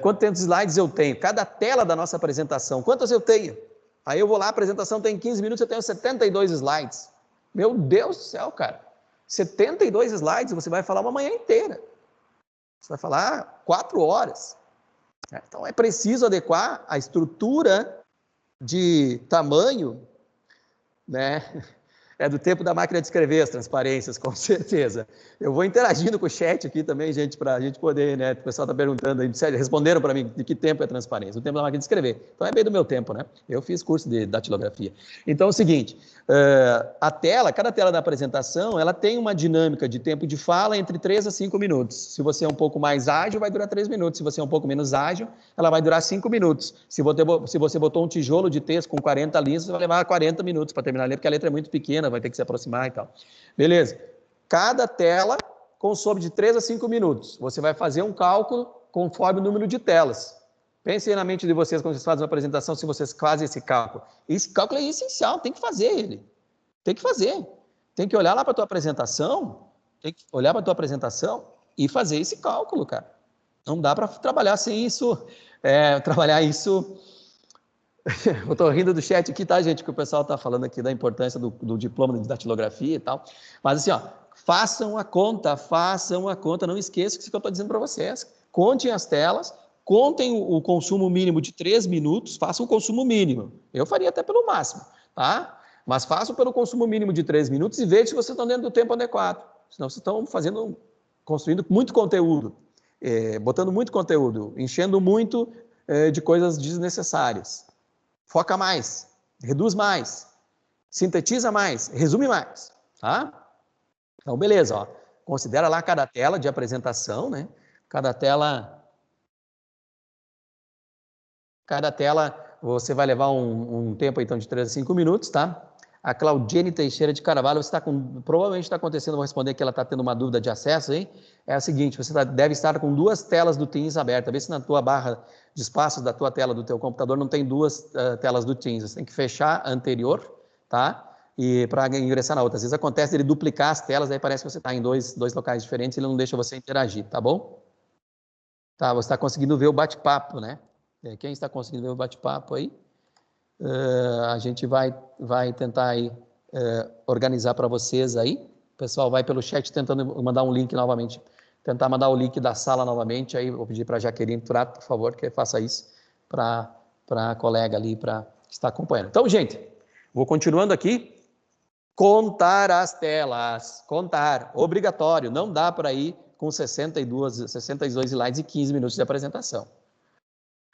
quantos slides eu tenho? Cada tela da nossa apresentação, quantas eu tenho? Aí eu vou lá, a apresentação tem 15 minutos, eu tenho 72 slides. Meu Deus do céu, cara. 72 slides, você vai falar uma manhã inteira. Você vai falar 4 horas. Então, é preciso adequar a estrutura de tamanho, né? É do tempo da máquina de escrever as transparências, com certeza. Eu vou interagindo com o chat aqui também, gente, para a gente poder, né? O pessoal está perguntando aí, responderam para mim de que tempo é transparência. Do tempo da máquina de escrever. Então, é bem do meu tempo, né? Eu fiz curso de datilografia. Então, é o seguinte, cada tela da apresentação, ela tem uma dinâmica de tempo de fala entre 3 a 5 minutos. Se você é um pouco mais ágil, vai durar 3 minutos. Se você é um pouco menos ágil, ela vai durar 5 minutos. Se você botou um tijolo de texto com 40 linhas, você vai levar 40 minutos para terminar a ler, porque a letra é muito pequena, vai ter que se aproximar e tal. Beleza. Cada tela consome de 3 a 5 minutos. Você vai fazer um cálculo conforme o número de telas. Pensem na mente de vocês, quando vocês fazem uma apresentação, se vocês fazem esse cálculo. Esse cálculo é essencial, tem que fazer ele. Tem que fazer. Tem que olhar lá para a tua apresentação, e fazer esse cálculo, cara. Não dá para trabalhar sem isso, Eu estou rindo do chat aqui, tá, gente? Que o pessoal está falando aqui da importância do diploma de datilografia e tal. Mas assim, ó, façam a conta, não esqueçam o que eu estou dizendo para vocês. Contem as telas, contem o consumo mínimo de 3 minutos, façam o consumo mínimo. Eu faria até pelo máximo, tá? Mas façam pelo consumo mínimo de 3 minutos e vejam se vocês estão dentro do tempo adequado. Senão vocês estão construindo muito conteúdo, botando muito conteúdo, enchendo muito de coisas desnecessárias. Foca mais, reduz mais, sintetiza mais, resume mais, tá? Então, beleza, ó. Considera lá cada tela de apresentação, né? Cada tela você vai levar um tempo, então, de 3 a 5 minutos, tá? A Claudiene Teixeira de Carvalho, provavelmente está acontecendo, vou responder que ela está tendo uma dúvida de acesso aí, é o seguinte, você deve estar com 2 telas do Teams abertas, vê se na tua barra de espaços da tua tela do teu computador não tem 2 telas do Teams, você tem que fechar a anterior, tá? E para ingressar na outra, às vezes acontece ele duplicar as telas, aí parece que você está em dois locais diferentes, ele não deixa você interagir, tá bom? Tá, você está conseguindo ver o bate-papo, né? Quem está conseguindo ver o bate-papo aí? A gente vai tentar aí, organizar para vocês aí. O pessoal vai pelo chat tentando mandar um link novamente. Tentar mandar o link da sala novamente. Aí vou pedir para a Jaqueline Turato, por favor, que faça isso, para para a colega ali para estar acompanhando. Então, gente, vou continuando aqui. Contar as telas. Contar. Obrigatório. Não dá para ir com 62 slides e 15 minutos de apresentação.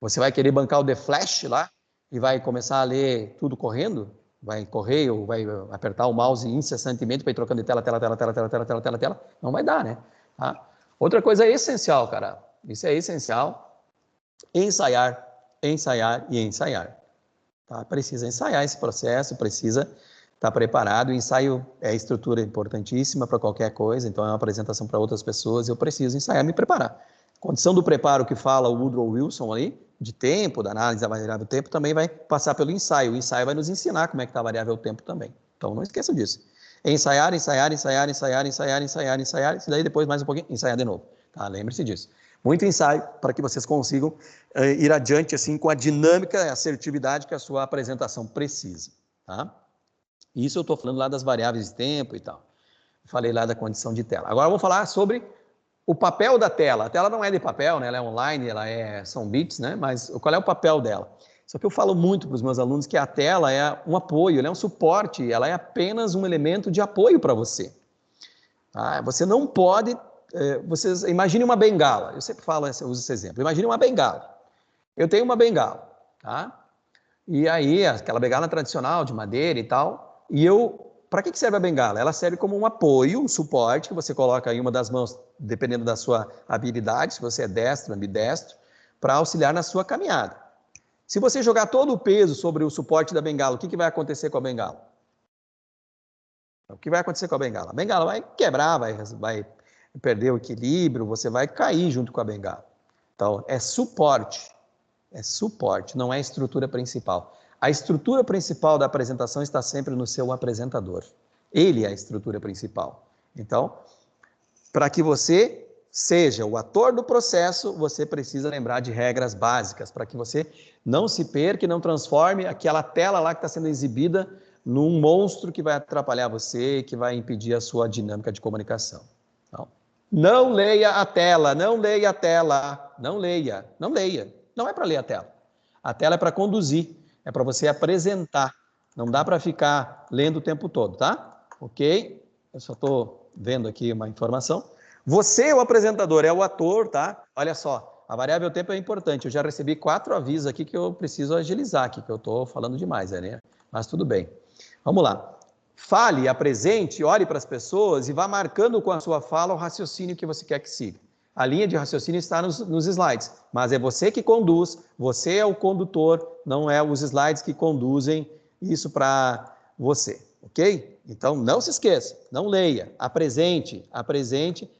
Você vai querer bancar o The Flash lá e vai começar a ler tudo correndo? Vai correr ou vai apertar o mouse incessantemente para ir trocando de tela. Não vai dar, né? Tá? Outra coisa essencial, cara. Isso é essencial. Ensaiar, ensaiar e ensaiar. Tá? Precisa ensaiar esse processo, precisa estar preparado. O ensaio é estrutura importantíssima para qualquer coisa, então é uma apresentação para outras pessoas, eu preciso ensaiar, me preparar. Condição do preparo que fala o Woodrow Wilson ali, de tempo, da análise da variável tempo, também vai passar pelo ensaio. O ensaio vai nos ensinar como é que está a variável tempo também. Então não esqueça disso. Ensaiar, ensaiar, ensaiar, ensaiar, ensaiar, ensaiar, ensaiar, e daí depois mais um pouquinho, ensaiar de novo. Tá? Lembre-se disso. Muito ensaio para que vocês consigam ir adiante assim com a dinâmica e assertividade que a sua apresentação precisa. Tá? Isso eu estou falando lá das variáveis de tempo e tal. Falei lá da condição de tela. Agora eu vou falar sobre o papel da tela. A tela não é de papel, né? Ela é online, são bits, né? Mas qual é o papel dela? Só que eu falo muito para os meus alunos que a tela é um apoio, ela é um suporte, ela é apenas um elemento de apoio para você. Tá? Você não pode... Vocês imaginem uma bengala. Eu sempre falo, eu uso esse exemplo. Imagine uma bengala. Eu tenho uma bengala, tá? E aí, aquela bengala tradicional de madeira e tal... E para que serve a bengala? Ela serve como um apoio, um suporte, que você coloca em uma das mãos, dependendo da sua habilidade, se você é destro, ambidestro, para auxiliar na sua caminhada. Se você jogar todo o peso sobre o suporte da bengala, o que vai acontecer com a bengala? O que vai acontecer com a bengala? A bengala vai quebrar, vai perder o equilíbrio, você vai cair junto com a bengala. Então, é suporte, não é estrutura principal. A estrutura principal da apresentação está sempre no seu apresentador. Ele é a estrutura principal. Então, para que você seja o ator do processo, você precisa lembrar de regras básicas, para que você não se perca e não transforme aquela tela lá que está sendo exibida num monstro que vai atrapalhar você, que vai impedir a sua dinâmica de comunicação. Então, não leia a tela, não leia a tela, não leia. Não é para ler a tela. A tela é para conduzir. É para você apresentar. Não dá para ficar lendo o tempo todo, tá? Ok? Eu só estou vendo aqui uma informação. Você, o apresentador, é o ator, tá? Olha só, a variável tempo é importante. Eu já recebi 4 avisos aqui que eu preciso agilizar aqui, que eu estou falando demais, né? Mas tudo bem. Vamos lá. Fale, apresente, olhe para as pessoas e vá marcando com a sua fala o raciocínio que você quer que siga. A linha de raciocínio está nos slides, mas é você que conduz, você é o condutor, não é os slides que conduzem isso para você, ok? Então, não se esqueça, não leia, apresente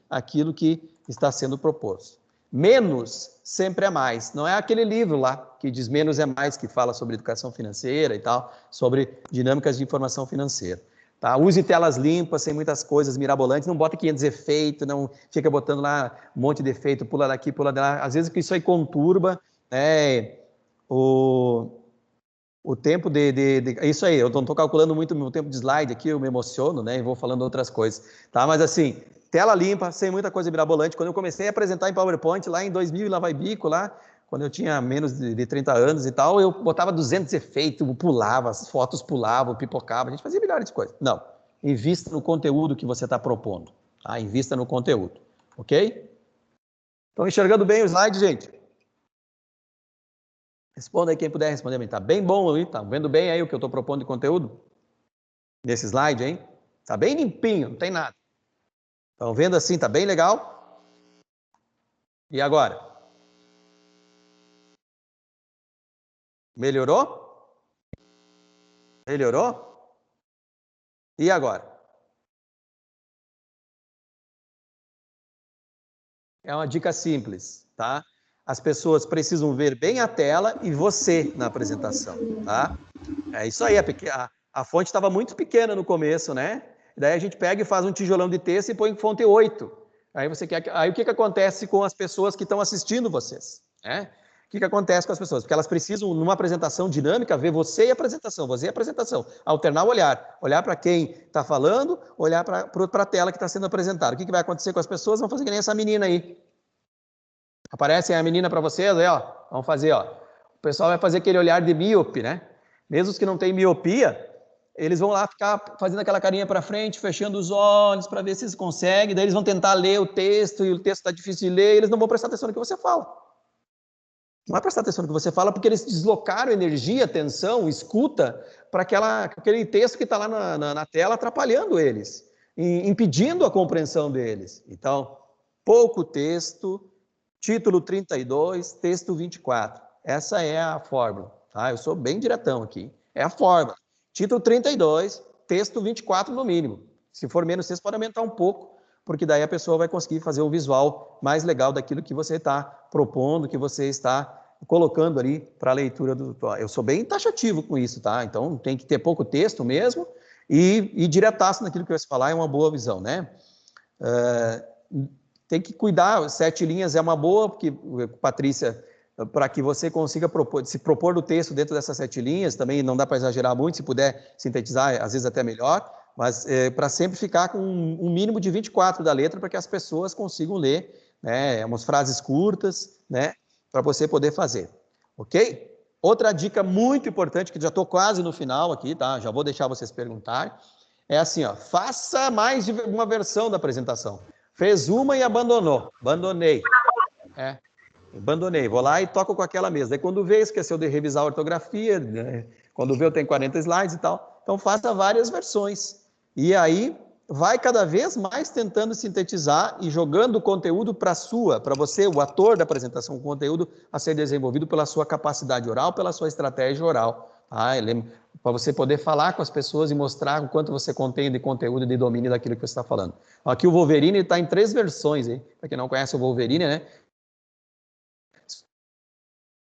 aquilo que está sendo proposto. Menos sempre é mais, não é aquele livro lá que diz menos é mais, que fala sobre educação financeira e tal, sobre dinâmicas de informação financeira. Tá? Use telas limpas, sem muitas coisas mirabolantes, não bota 500 efeitos, não fica botando lá um monte de efeito, pula daqui, pula de lá. Às vezes isso aí conturba, né, o tempo isso aí, eu não estou calculando muito o meu tempo de slide aqui, eu me emociono, né, e vou falando outras coisas. Tá? Mas assim, tela limpa, sem muita coisa mirabolante. Quando eu comecei a apresentar em PowerPoint, lá em 2000, lá vai bico, lá, quando eu tinha menos de 30 anos e tal, eu botava 200 efeitos, pulava, as fotos pulavam, pipocava, a gente fazia milhares de coisas. Não, invista no conteúdo que você está propondo, tá? Invista no conteúdo, ok? Estão enxergando bem o slide, gente? Responda aí quem puder responder. Está bem bom aí, está vendo bem aí o que eu estou propondo de conteúdo? Nesse slide, hein? Está bem limpinho, não tem nada. Estão vendo assim, está bem legal? E agora? Melhorou? Melhorou? E agora? É uma dica simples, tá? As pessoas precisam ver bem a tela e você na apresentação, tá? É isso aí, a fonte estava muito pequena no começo, né? Daí a gente pega e faz um tijolão de texto e põe em fonte 8. Aí o que acontece com as pessoas que estão assistindo vocês, né? O que acontece com as pessoas? Porque elas precisam, numa apresentação dinâmica, ver você e a apresentação, alternar o olhar para quem está falando, olhar para a tela que está sendo apresentada. O que vai acontecer com as pessoas? Vão fazer que nem essa menina aí. Aparece a menina para vocês, aí, ó. Vamos fazer, ó. pessoal vai fazer aquele olhar de míope, né? Mesmo os que não têm miopia, eles vão lá ficar fazendo aquela carinha para frente, fechando os olhos para ver se eles conseguem, daí eles vão tentar ler o texto e o texto está difícil de ler, e eles não vão prestar atenção no que você fala. Não vai prestar atenção no que você fala porque eles deslocaram energia, atenção, escuta para aquele texto que está lá na tela atrapalhando eles, impedindo a compreensão deles. Então, pouco texto, título 32, texto 24. Essa é a fórmula. Tá? Eu sou bem diretão aqui. É a fórmula. Título 32, texto 24 no mínimo. Se for menos, vocês podem aumentar um pouco, porque daí a pessoa vai conseguir fazer um visual mais legal daquilo que você está propondo, que você está colocando ali para a leitura do... Eu sou bem taxativo com isso, tá? Então tem que ter pouco texto mesmo e diretaço naquilo que eu ia falar, é uma boa visão, né? Tem que cuidar, 7 linhas é uma boa, porque, Patrícia, para que você consiga se propor do texto dentro dessas 7 linhas, também não dá para exagerar muito, se puder sintetizar, às vezes até melhor, mas para sempre ficar com um mínimo de 24 da letra, para que as pessoas consigam ler, né, umas frases curtas, né, para você poder fazer, ok? Outra dica muito importante, que já estou quase no final aqui, tá? Já vou deixar vocês perguntarem, é assim, ó, faça mais de uma versão da apresentação. Fez uma e abandonou, abandonei, abandonei, vou lá e toco com aquela mesma. Daí quando vê, esqueceu de revisar a ortografia, né? Quando vê eu tenho 40 slides e tal, então faça várias versões. E aí vai cada vez mais tentando sintetizar e jogando o conteúdo para você, o ator da apresentação, o conteúdo a ser desenvolvido pela sua capacidade oral, pela sua estratégia oral. Tá? Para você poder falar com as pessoas e mostrar o quanto você contém de conteúdo e de domínio daquilo que você está falando. Aqui o Wolverine está em 3 versões, para quem não conhece o Wolverine, né?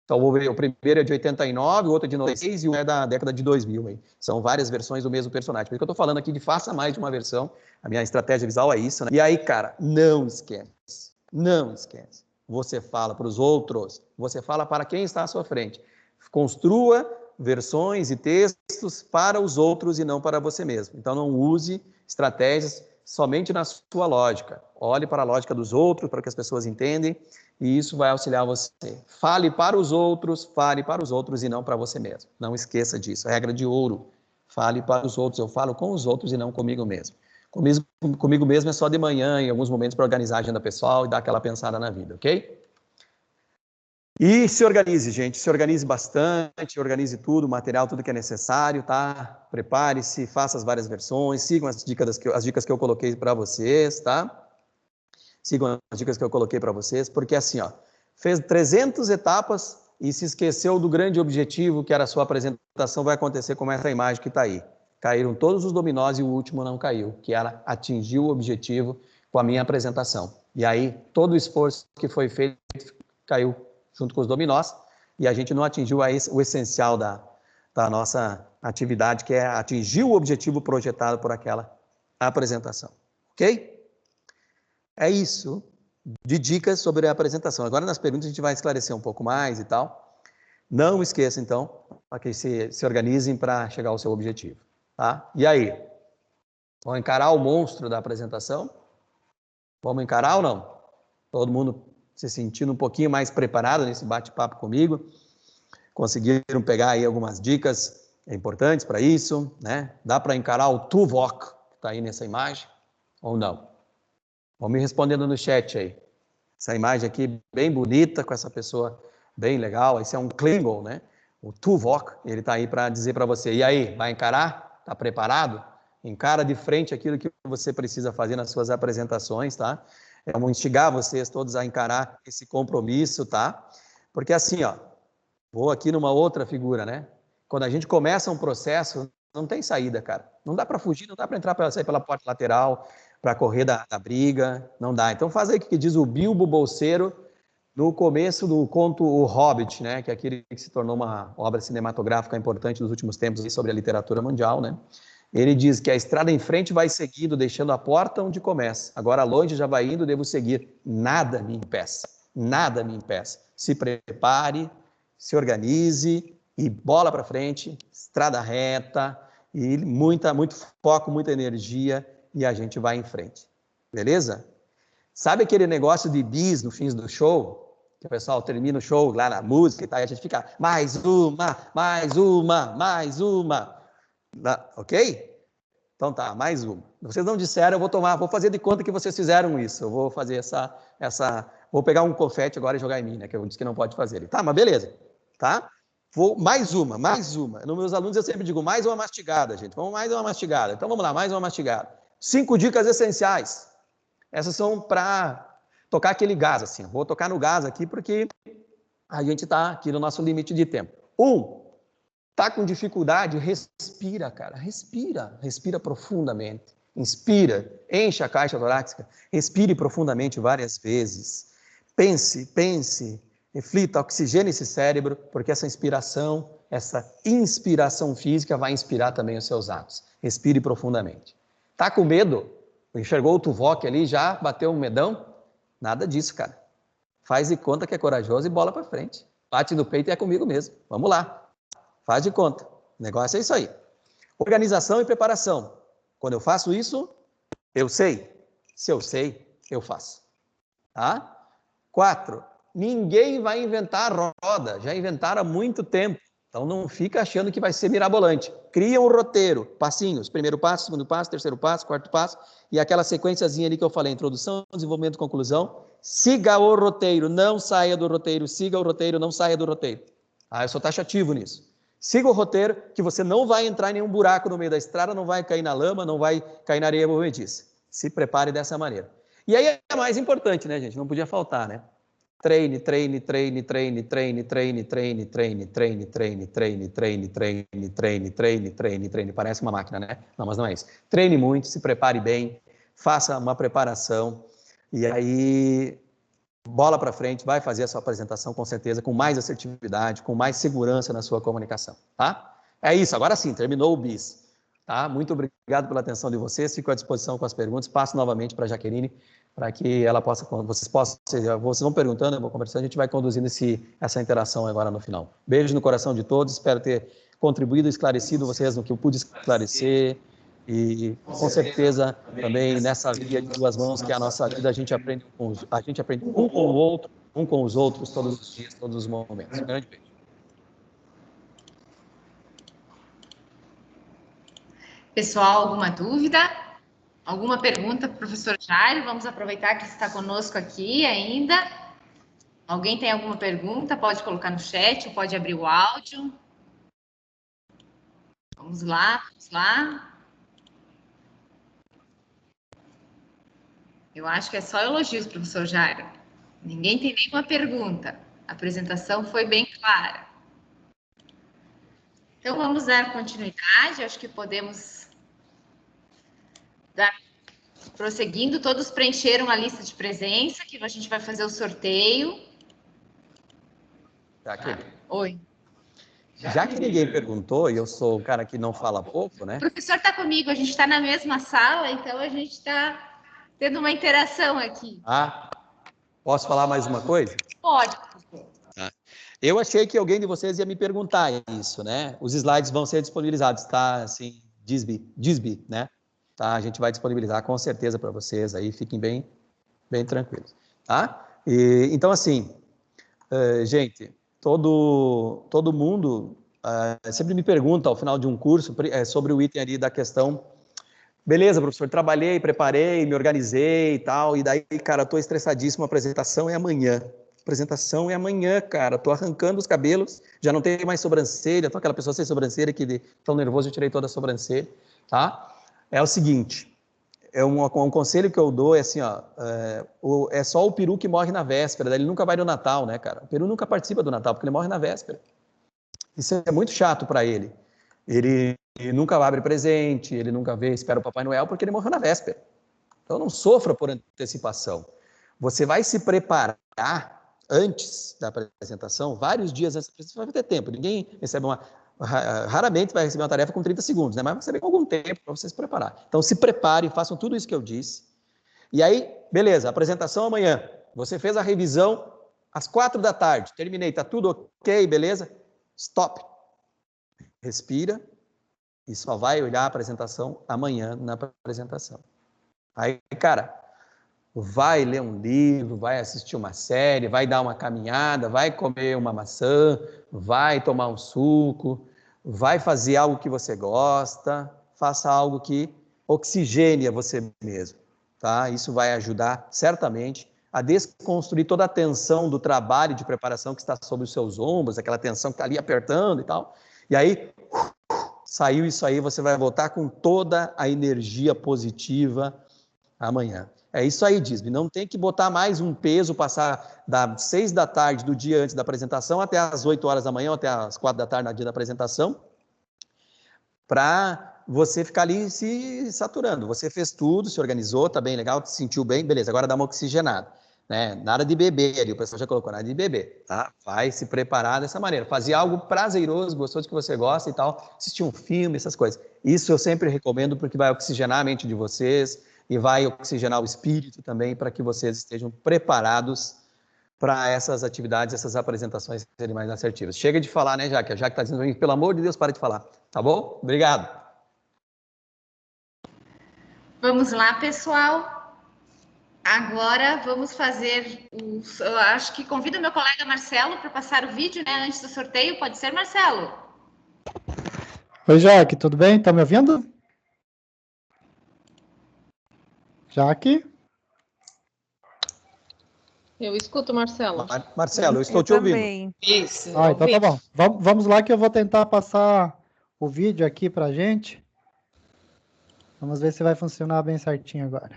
Então, o primeiro é de 89, o outro é de 96 e o é da década de 2000. Hein? São várias versões do mesmo personagem. Por isso que eu estou falando aqui de faça mais de uma versão. A minha estratégia visual é isso. Né? E aí, cara, não esquece. Não esquece. Você fala para os outros. Você fala para quem está à sua frente. Construa versões e textos para os outros e não para você mesmo. Então, não use estratégias somente na sua lógica. Olhe para a lógica dos outros, para que as pessoas entendem. E isso vai auxiliar você. Fale para os outros e não para você mesmo. Não esqueça disso. Regra de ouro. Fale para os outros. Eu falo com os outros e não comigo mesmo. Comigo mesmo é só de manhã, em alguns momentos, para organizar a agenda pessoal e dar aquela pensada na vida, ok? E se organize, gente. Se organize bastante, organize tudo, o material, tudo que é necessário, tá? Prepare-se, faça as várias versões, sigam as dicas que eu coloquei para vocês, tá? Sigam as dicas que eu coloquei para vocês, porque assim, ó, fez 300 etapas e se esqueceu do grande objetivo, que era a sua apresentação, vai acontecer como essa imagem que está aí. Caíram todos os dominós e o último não caiu, que era atingir o objetivo com a minha apresentação. E aí, todo o esforço que foi feito caiu junto com os dominós e a gente não atingiu o essencial da nossa atividade, que é atingir o objetivo projetado por aquela apresentação. Ok? É isso de dicas sobre a apresentação. Agora, nas perguntas, a gente vai esclarecer um pouco mais e tal. Não esqueça, então, para que se organizem para chegar ao seu objetivo. Tá? E aí? Vamos encarar o monstro da apresentação? Vamos encarar ou não? Todo mundo se sentindo um pouquinho mais preparado nesse bate-papo comigo? Conseguiram pegar aí algumas dicas importantes para isso, né? Dá para encarar o Tuvok, que está aí nessa imagem, ou não? Vão me respondendo no chat aí. Essa imagem aqui bem bonita, com essa pessoa bem legal. Esse é um Klingon, né? O Tuvok, ele está aí para dizer para você. E aí, vai encarar? Está preparado? Encara de frente aquilo que você precisa fazer nas suas apresentações, tá? Vamos instigar vocês todos a encarar esse compromisso, tá? Porque assim, ó, vou aqui numa outra figura, né? Quando a gente começa um processo, não tem saída, cara. Não dá para fugir, não dá para entrar, sair pela porta lateral, para correr da briga, não dá. Então faz aí o que diz o Bilbo Bolseiro no começo do conto O Hobbit, né? Que é aquele que se tornou uma obra cinematográfica importante dos últimos tempos sobre a literatura mundial, né? Ele diz que a estrada em frente vai seguindo, deixando a porta onde começa. Agora longe já vai indo, devo seguir. Nada me impeça, nada me impeça. Se prepare, se organize e bola para frente, estrada reta, e muito foco, muita energia, e a gente vai em frente. Beleza? Sabe aquele negócio de bis no fim do show? Que o pessoal termina o show lá na música e tal, e a gente fica mais uma, mais uma, mais uma. Ok? Então tá, mais uma. Vocês não disseram, eu vou fazer de conta que vocês fizeram isso. Eu vou fazer vou pegar um confete agora e jogar em mim, né? Que eu disse que não pode fazer. Tá, mas beleza. Tá? Mais uma, mais uma. Nos meus alunos eu sempre digo, mais uma mastigada, gente. Vamos mais uma mastigada. Então vamos lá, mais uma mastigada. 5 dicas essenciais. Essas são para tocar aquele gás, assim. Vou tocar no gás aqui porque a gente está aqui no nosso limite de tempo. 1. Tá com dificuldade? Respira, cara. Respira profundamente. Inspira, enche a caixa torácica. Respire profundamente várias vezes. Pense. Reflita, oxigene esse cérebro, porque essa inspiração física vai inspirar também os seus atos. Respire profundamente. Tá com medo? Enxergou o Tuvok ali, já bateu um medão? Nada disso, cara. Faz de conta que é corajoso e bola para frente. Bate no peito e é comigo mesmo. Vamos lá. Faz de conta. O negócio é isso aí. Organização e preparação. Quando eu faço isso, eu sei. Se eu sei, eu faço. Tá? 4. Ninguém vai inventar roda. Já inventaram há muito tempo. Então não fica achando que vai ser mirabolante. Cria um roteiro, passinhos. Primeiro passo, segundo passo, terceiro passo, quarto passo. E aquela sequenciazinha ali que eu falei, introdução, desenvolvimento, conclusão. Siga o roteiro, não saia do roteiro. Siga o roteiro, não saia do roteiro. Eu sou taxativo nisso. Siga o roteiro, que você não vai entrar em nenhum buraco no meio da estrada, não vai cair na lama, não vai cair na areia movediça. Se prepare dessa maneira. E aí é mais importante, né, gente? Não podia faltar, né? Treine. Parece uma máquina, né? Não, mas não é isso. Treine muito, se prepare bem, faça uma preparação e aí bola para frente, vai fazer a sua apresentação com certeza, com mais assertividade, com mais segurança na sua comunicação, tá? É isso, agora sim, terminou o BIS. Tá? Muito obrigado pela atenção de vocês, fico à disposição com as perguntas, passo novamente para a Jaqueline, para que ela possa, vocês vão perguntando, eu vou conversando, a gente vai conduzindo essa interação agora no final. Beijo no coração de todos, espero ter contribuído, esclarecido vocês no que eu pude esclarecer, e com certeza também nessa via de duas mãos que é a nossa vida, a gente aprende um com o outro, um com os outros, todos os dias, todos os momentos. Um grande beijo. Pessoal, alguma dúvida? Alguma pergunta para o professor Jairo? Vamos aproveitar que está conosco aqui ainda. Alguém tem alguma pergunta? Pode colocar no chat, ou pode abrir o áudio. Vamos lá. Eu acho que é só elogios, professor Jairo. Ninguém tem nenhuma pergunta. A apresentação foi bem clara. Então, vamos dar continuidade. Acho que podemos dar prosseguindo. Todos preencheram a lista de presença, que a gente vai fazer o sorteio. Oi. Já que ninguém perguntou, e eu sou um cara que não fala pouco, né? O professor está comigo, a gente está na mesma sala, então a gente está tendo uma interação aqui. Posso falar mais uma coisa? Pode. Eu achei que alguém de vocês ia me perguntar isso, né? Os slides vão ser disponibilizados, tá? Assim, Disby, né? Tá? A gente vai disponibilizar com certeza para vocês aí, fiquem bem tranquilos, tá? Então, assim, gente, todo mundo sempre me pergunta ao final de um curso sobre o item ali da questão. Beleza, professor, trabalhei, preparei, me organizei e tal, e daí, cara, tô estressadíssimo, a apresentação é amanhã. Cara, tô arrancando os cabelos, já não tenho mais sobrancelha, tô aquela pessoa sem sobrancelha que tão nervoso, eu tirei toda a sobrancelha, tá? É o seguinte, um conselho que eu dou é assim, ó, é só o peru que morre na véspera, ele nunca vai no Natal, né, cara? O peru nunca participa do Natal, porque ele morre na véspera. Isso é muito chato para ele. Ele nunca abre presente, ele nunca espera o Papai Noel, porque ele morreu na véspera. Então não sofra por antecipação. Você vai se preparar antes da apresentação, vários dias antes da apresentação, vai ter tempo. Ninguém recebe raramente vai receber uma tarefa com 30 segundos, né? Mas vai receber com algum tempo para você se preparar. Então se preparem, façam tudo isso que eu disse. E aí, beleza, apresentação amanhã. Você fez a revisão às 4 da tarde, terminei, tá tudo ok, beleza? Stop. Respira e só vai olhar a apresentação amanhã na apresentação. Aí, cara, vai ler um livro, vai assistir uma série, vai dar uma caminhada, vai comer uma maçã, vai tomar um suco, vai fazer algo que você gosta, faça algo que oxigene a você mesmo, tá? Isso vai ajudar certamente a desconstruir toda a tensão do trabalho de preparação que está sobre os seus ombros, aquela tensão que está ali apertando e tal. E aí, saiu isso aí, você vai voltar com toda a energia positiva amanhã. É isso aí, Disney. Não tem que botar mais um peso, passar das 6 da tarde do dia antes da apresentação até as 8 horas da manhã, ou até as 4 da tarde no dia da apresentação, para você ficar ali se saturando. Você fez tudo, se organizou, tá bem legal, se sentiu bem, beleza, agora dá uma oxigenada. Né? Nada de beber ali, o pessoal já colocou, nada de beber, tá? Vai se preparar dessa maneira, fazer algo prazeroso, gostoso que você gosta e tal, assistir um filme, essas coisas. Isso eu sempre recomendo porque vai oxigenar a mente de vocês e vai oxigenar o espírito também para que vocês estejam preparados para essas atividades, essas apresentações serem mais assertivas. Chega de falar, né, Jaque? A Jaque está dizendo, pelo amor de Deus, para de falar, tá bom? Obrigado. Vamos lá, pessoal. Agora vamos fazer, eu acho que convido meu colega Marcelo para passar o vídeo, né, antes do sorteio. Pode ser, Marcelo? Oi, Jaque, tudo bem? Tá me ouvindo? Jaque? Eu escuto, Marcelo. Marcelo, eu estou te ouvindo. Também. Isso. Ah, então tá bom. Vamos lá que eu vou tentar passar o vídeo aqui pra gente. Vamos ver se vai funcionar bem certinho agora.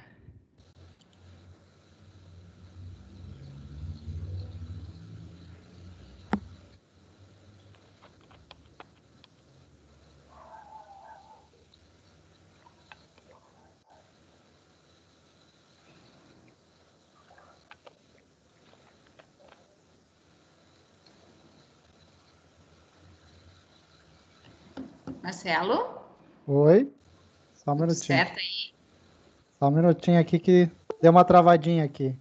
Marcelo? Oi? Só um Tudo minutinho. certo aí? Só um minutinho aqui que deu uma travadinha aqui.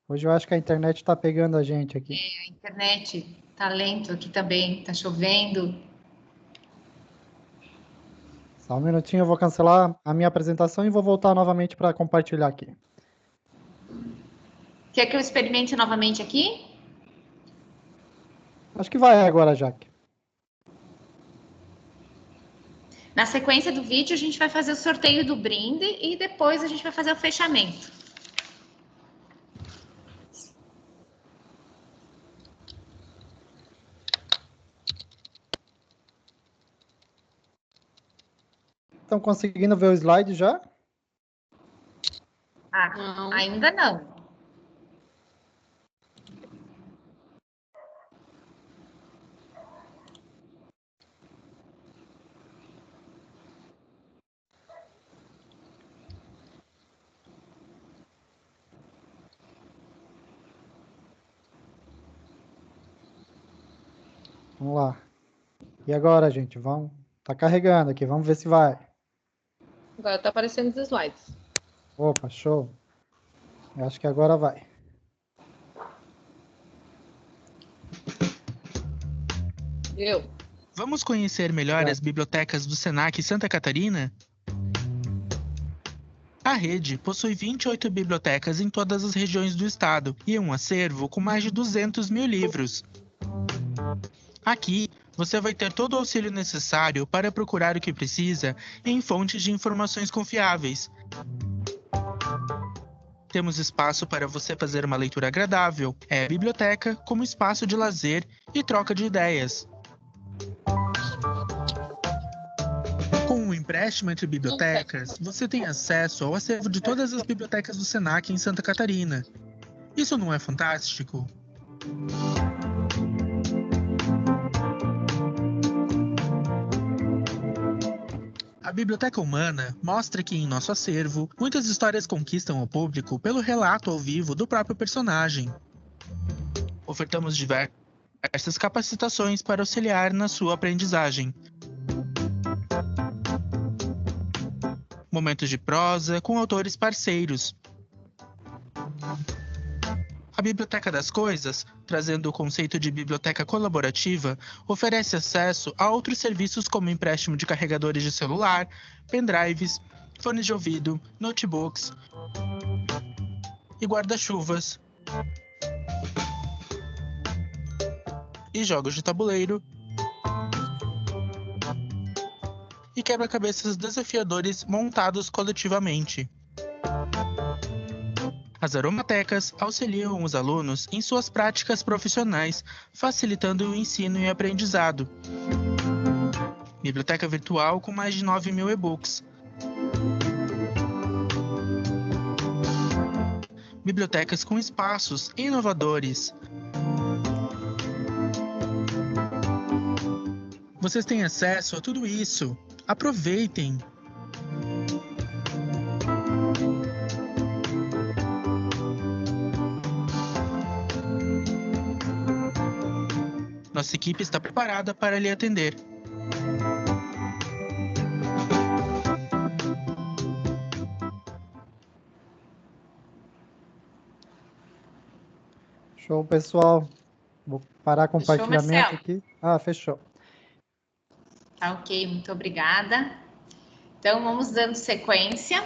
Hoje eu acho que a internet tá pegando a gente aqui. A internet tá lento aqui também, tá chovendo. Só um minutinho, eu vou cancelar a minha apresentação e vou voltar novamente para compartilhar aqui. Quer que eu experimente novamente aqui? Acho que vai agora, Jaque. Na sequência do vídeo, a gente vai fazer o sorteio do brinde e depois a gente vai fazer o fechamento. Estão conseguindo ver o slide já? Não. Ainda não. Vamos lá. E agora, gente? Vamos. Tá carregando aqui, vamos ver se vai. Agora tá aparecendo os slides. Opa, show. Eu acho que agora vai. Vamos conhecer melhor as bibliotecas do Senac Santa Catarina? A rede possui 28 bibliotecas em todas as regiões do estado e um acervo com mais de 200 mil livros. Aqui, você vai ter todo o auxílio necessário para procurar o que precisa em fontes de informações confiáveis. Temos espaço para você fazer uma leitura agradável. É a biblioteca como espaço de lazer e troca de ideias. Com o empréstimo entre bibliotecas, você tem acesso ao acervo de todas as bibliotecas do Senac em Santa Catarina. Isso não é fantástico? A Biblioteca Humana mostra que em nosso acervo, muitas histórias conquistam o público pelo relato ao vivo do próprio personagem. Ofertamos diversas capacitações para auxiliar na sua aprendizagem. Momentos de prosa com autores parceiros. A Biblioteca das Coisas, trazendo o conceito de biblioteca colaborativa, oferece acesso a outros serviços como empréstimo de carregadores de celular, pendrives, fones de ouvido, notebooks e guarda-chuvas. E jogos de tabuleiro. E quebra-cabeças desafiadores montados coletivamente. As aromatecas auxiliam os alunos em suas práticas profissionais, facilitando o ensino e aprendizado. Biblioteca virtual com mais de 9.000 e-books. Bibliotecas com espaços inovadores. Vocês têm acesso a tudo isso. Aproveitem! Nossa equipe está preparada para lhe atender. Show, pessoal. Vou parar Fechou, compartilhamento Marcelo? aqui. Ah, fechou. Tá ok, muito obrigada. Então, vamos dando sequência.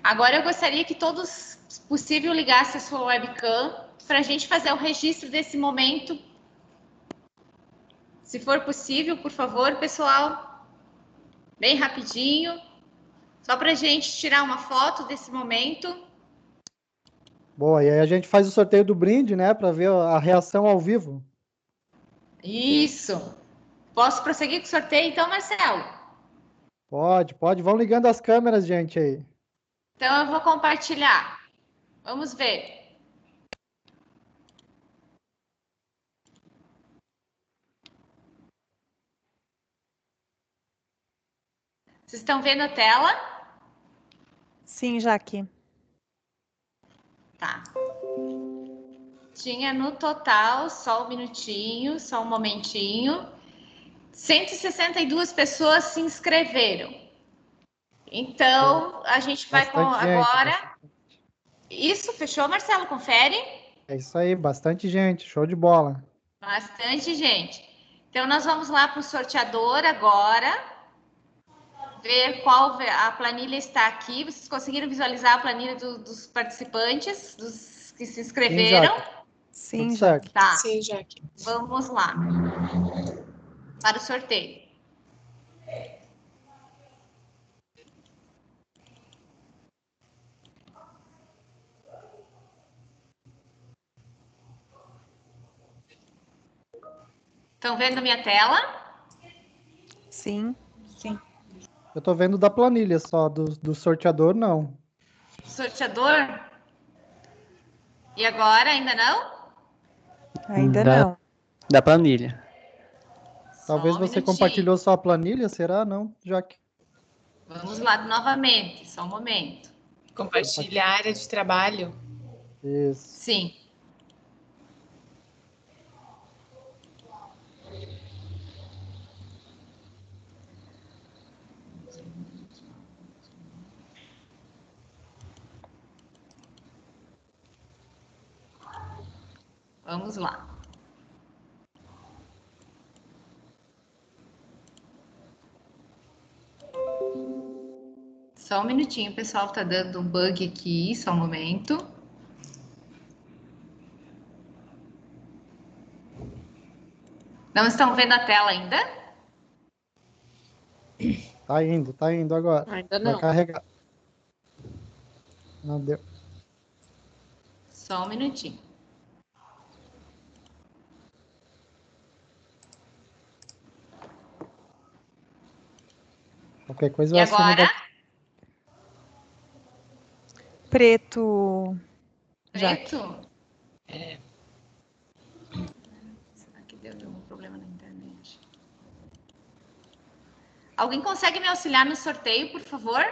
Agora, eu gostaria que todos, se possível, ligassem a sua webcam para a gente fazer o registro desse momento. Se for possível, por favor, pessoal, bem rapidinho, só para a gente tirar uma foto desse momento. Boa, e aí a gente faz o sorteio do brinde, né, para ver a reação ao vivo. Isso. Posso prosseguir com o sorteio, então, Marcelo? Pode. Vão ligando as câmeras, gente, aí. Então, eu vou compartilhar. Vamos ver. Vocês estão vendo a tela? Sim, Jaque. Tá. Tinha no total, só um minutinho, só um momentinho, 162 pessoas se inscreveram. Então, a gente vai com Bastante gente, agora. Isso, fechou, Marcelo? Confere? É isso aí, bastante gente. Show de bola. Bastante gente. Então, nós vamos lá para o sorteador agora. Ver qual a planilha está aqui. Vocês conseguiram visualizar a planilha dos participantes, dos que se inscreveram? Sim, Tudo Jaque. certo. Tá. Sim, Jaque. Vamos lá. Para o sorteio. Estão vendo minha tela? Sim. Eu tô vendo da planilha só, do sorteador, não. Sorteador? E agora, ainda não? Ainda não. Da planilha. Talvez Só um você minutinho. compartilhou só a planilha, será? Não, Jaque? Vamos lá novamente, só um momento. Compartilhar a área de trabalho. Isso. Sim. Vamos lá. Só um minutinho, o pessoal tá dando um bug aqui, só um momento. Não estão vendo a tela ainda? Tá indo agora. Ainda Vai não. carregar. Não deu. Só um minutinho. Qualquer coisa E eu assumo agora? Preto. Jaque. Preto? Será que deu algum problema na internet? Alguém consegue me auxiliar no sorteio, por favor?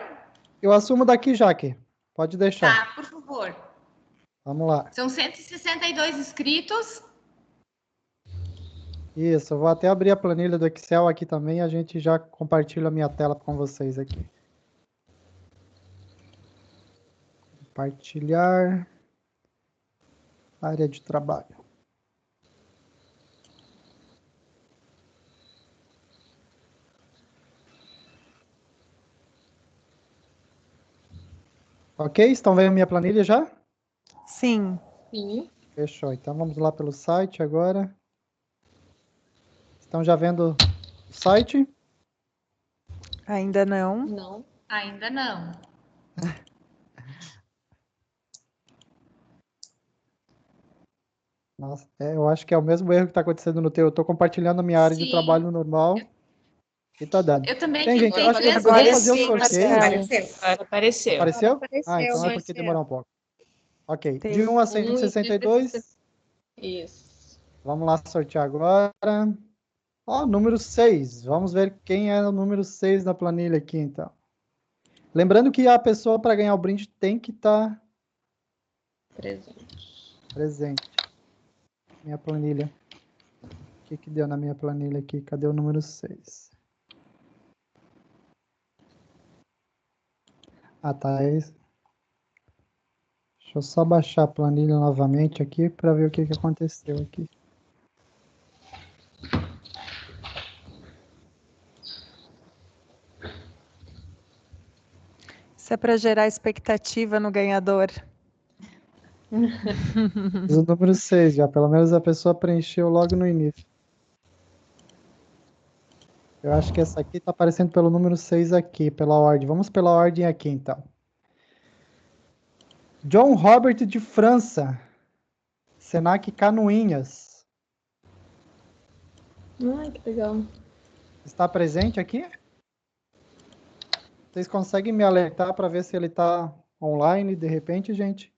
Eu assumo daqui, Jaque. Pode deixar. Tá, por favor. Vamos lá. São 162 inscritos. Isso, eu vou até abrir a planilha do Excel aqui também, a gente já compartilha a minha tela com vocês aqui. Compartilhar. Área de trabalho. Ok? Estão vendo a minha planilha já? Sim. Sim. Fechou. Então vamos lá pelo site agora. Estão já vendo o site? Ainda não. Não. Ainda não. Nossa, eu acho que é o mesmo erro que está acontecendo no teu. Eu estou compartilhando a minha área de Sim. trabalho normal e tá dando. Eu também Bem, gente, tentei eu acho que eu duas vou vezes. fazer o Sim, sorteio. Agora apareceu. Apareceu? Apareceu, Ah, então é porque apareceu. demorou um pouco. Ok. Tem De 1 a 162. Isso. Vamos lá sortear agora. Ó, número 6. Vamos ver quem é o número 6 na planilha aqui, então. Lembrando que a pessoa, para ganhar o brinde, tem que estar presente. Minha planilha. O que deu na minha planilha aqui? Cadê o número 6? Ah, tá. Deixa eu só baixar a planilha novamente aqui para ver o que aconteceu aqui. Isso é para gerar expectativa no ganhador. O número 6 já, pelo menos a pessoa preencheu logo no início. Eu acho que essa aqui está aparecendo pelo número 6 aqui, pela ordem. Vamos pela ordem aqui, então. John Robert de França, Senac Canoinhas. Ai, que legal. Está presente aqui? Vocês conseguem me alertar para ver se ele está online, de repente, gente?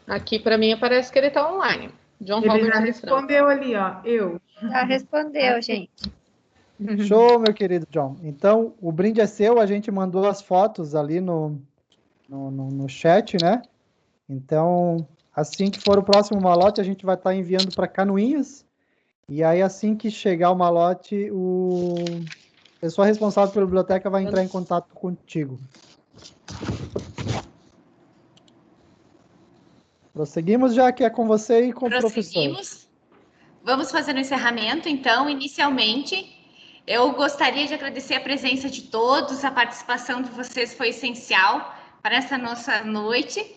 Aqui para mim parece que ele está online. John Ele Robert já de França. respondeu ali, ó. Eu. Já respondeu, gente. Show, meu querido John. Então, o brinde é seu, a gente mandou as fotos ali no chat, né? Então, assim que for o próximo malote, a gente vai estar enviando para Canoinhas. E aí, assim que chegar o malote, a pessoa responsável pela biblioteca vai entrar em contato contigo. Prosseguimos, já que é com você e com o professor. Prosseguimos. Vamos fazer o encerramento, então. Inicialmente, eu gostaria de agradecer a presença de todos, a participação de vocês foi essencial para essa nossa noite.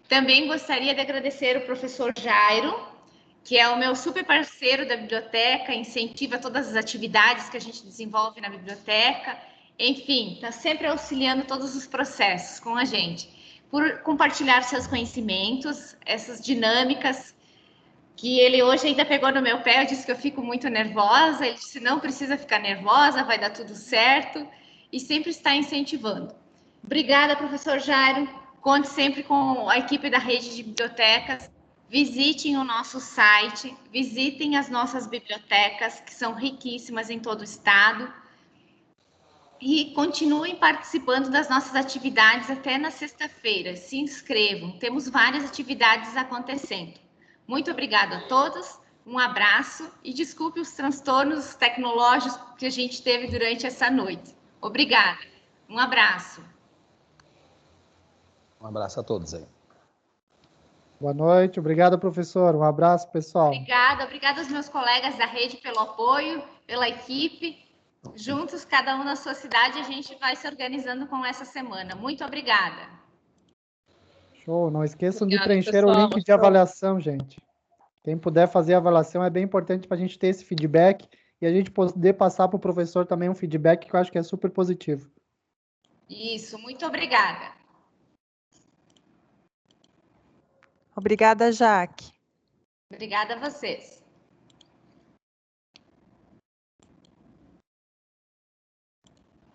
Também gostaria de agradecer o professor Jairo, que é o meu super parceiro da biblioteca, incentiva todas as atividades que a gente desenvolve na biblioteca, enfim, está sempre auxiliando todos os processos com a gente, por compartilhar seus conhecimentos, essas dinâmicas, que ele hoje ainda pegou no meu pé, eu disse que eu fico muito nervosa, ele disse, não precisa ficar nervosa, vai dar tudo certo, e sempre está incentivando. Obrigada, professor Jairo, conte sempre com a equipe da rede de bibliotecas, visitem o nosso site, visitem as nossas bibliotecas, que são riquíssimas em todo o estado, e continuem participando das nossas atividades até na sexta-feira. Se inscrevam, temos várias atividades acontecendo. Muito obrigada a todos, um abraço e desculpe os transtornos tecnológicos que a gente teve durante essa noite. Obrigada, um abraço. Um abraço a todos aí. Boa noite, obrigado, professor. Um abraço, pessoal. Obrigada aos meus colegas da rede pelo apoio, pela equipe. Juntos, cada um na sua cidade, a gente vai se organizando com essa semana. Muito obrigada. Show, não esqueçam de Obrigada, preencher pessoal. o link de avaliação, gente. Quem puder fazer a avaliação é bem importante para a gente ter esse feedback e a gente poder passar para o professor também um feedback que eu acho que é super positivo. Isso, muito obrigada. Obrigada, Jaque. Obrigada a vocês.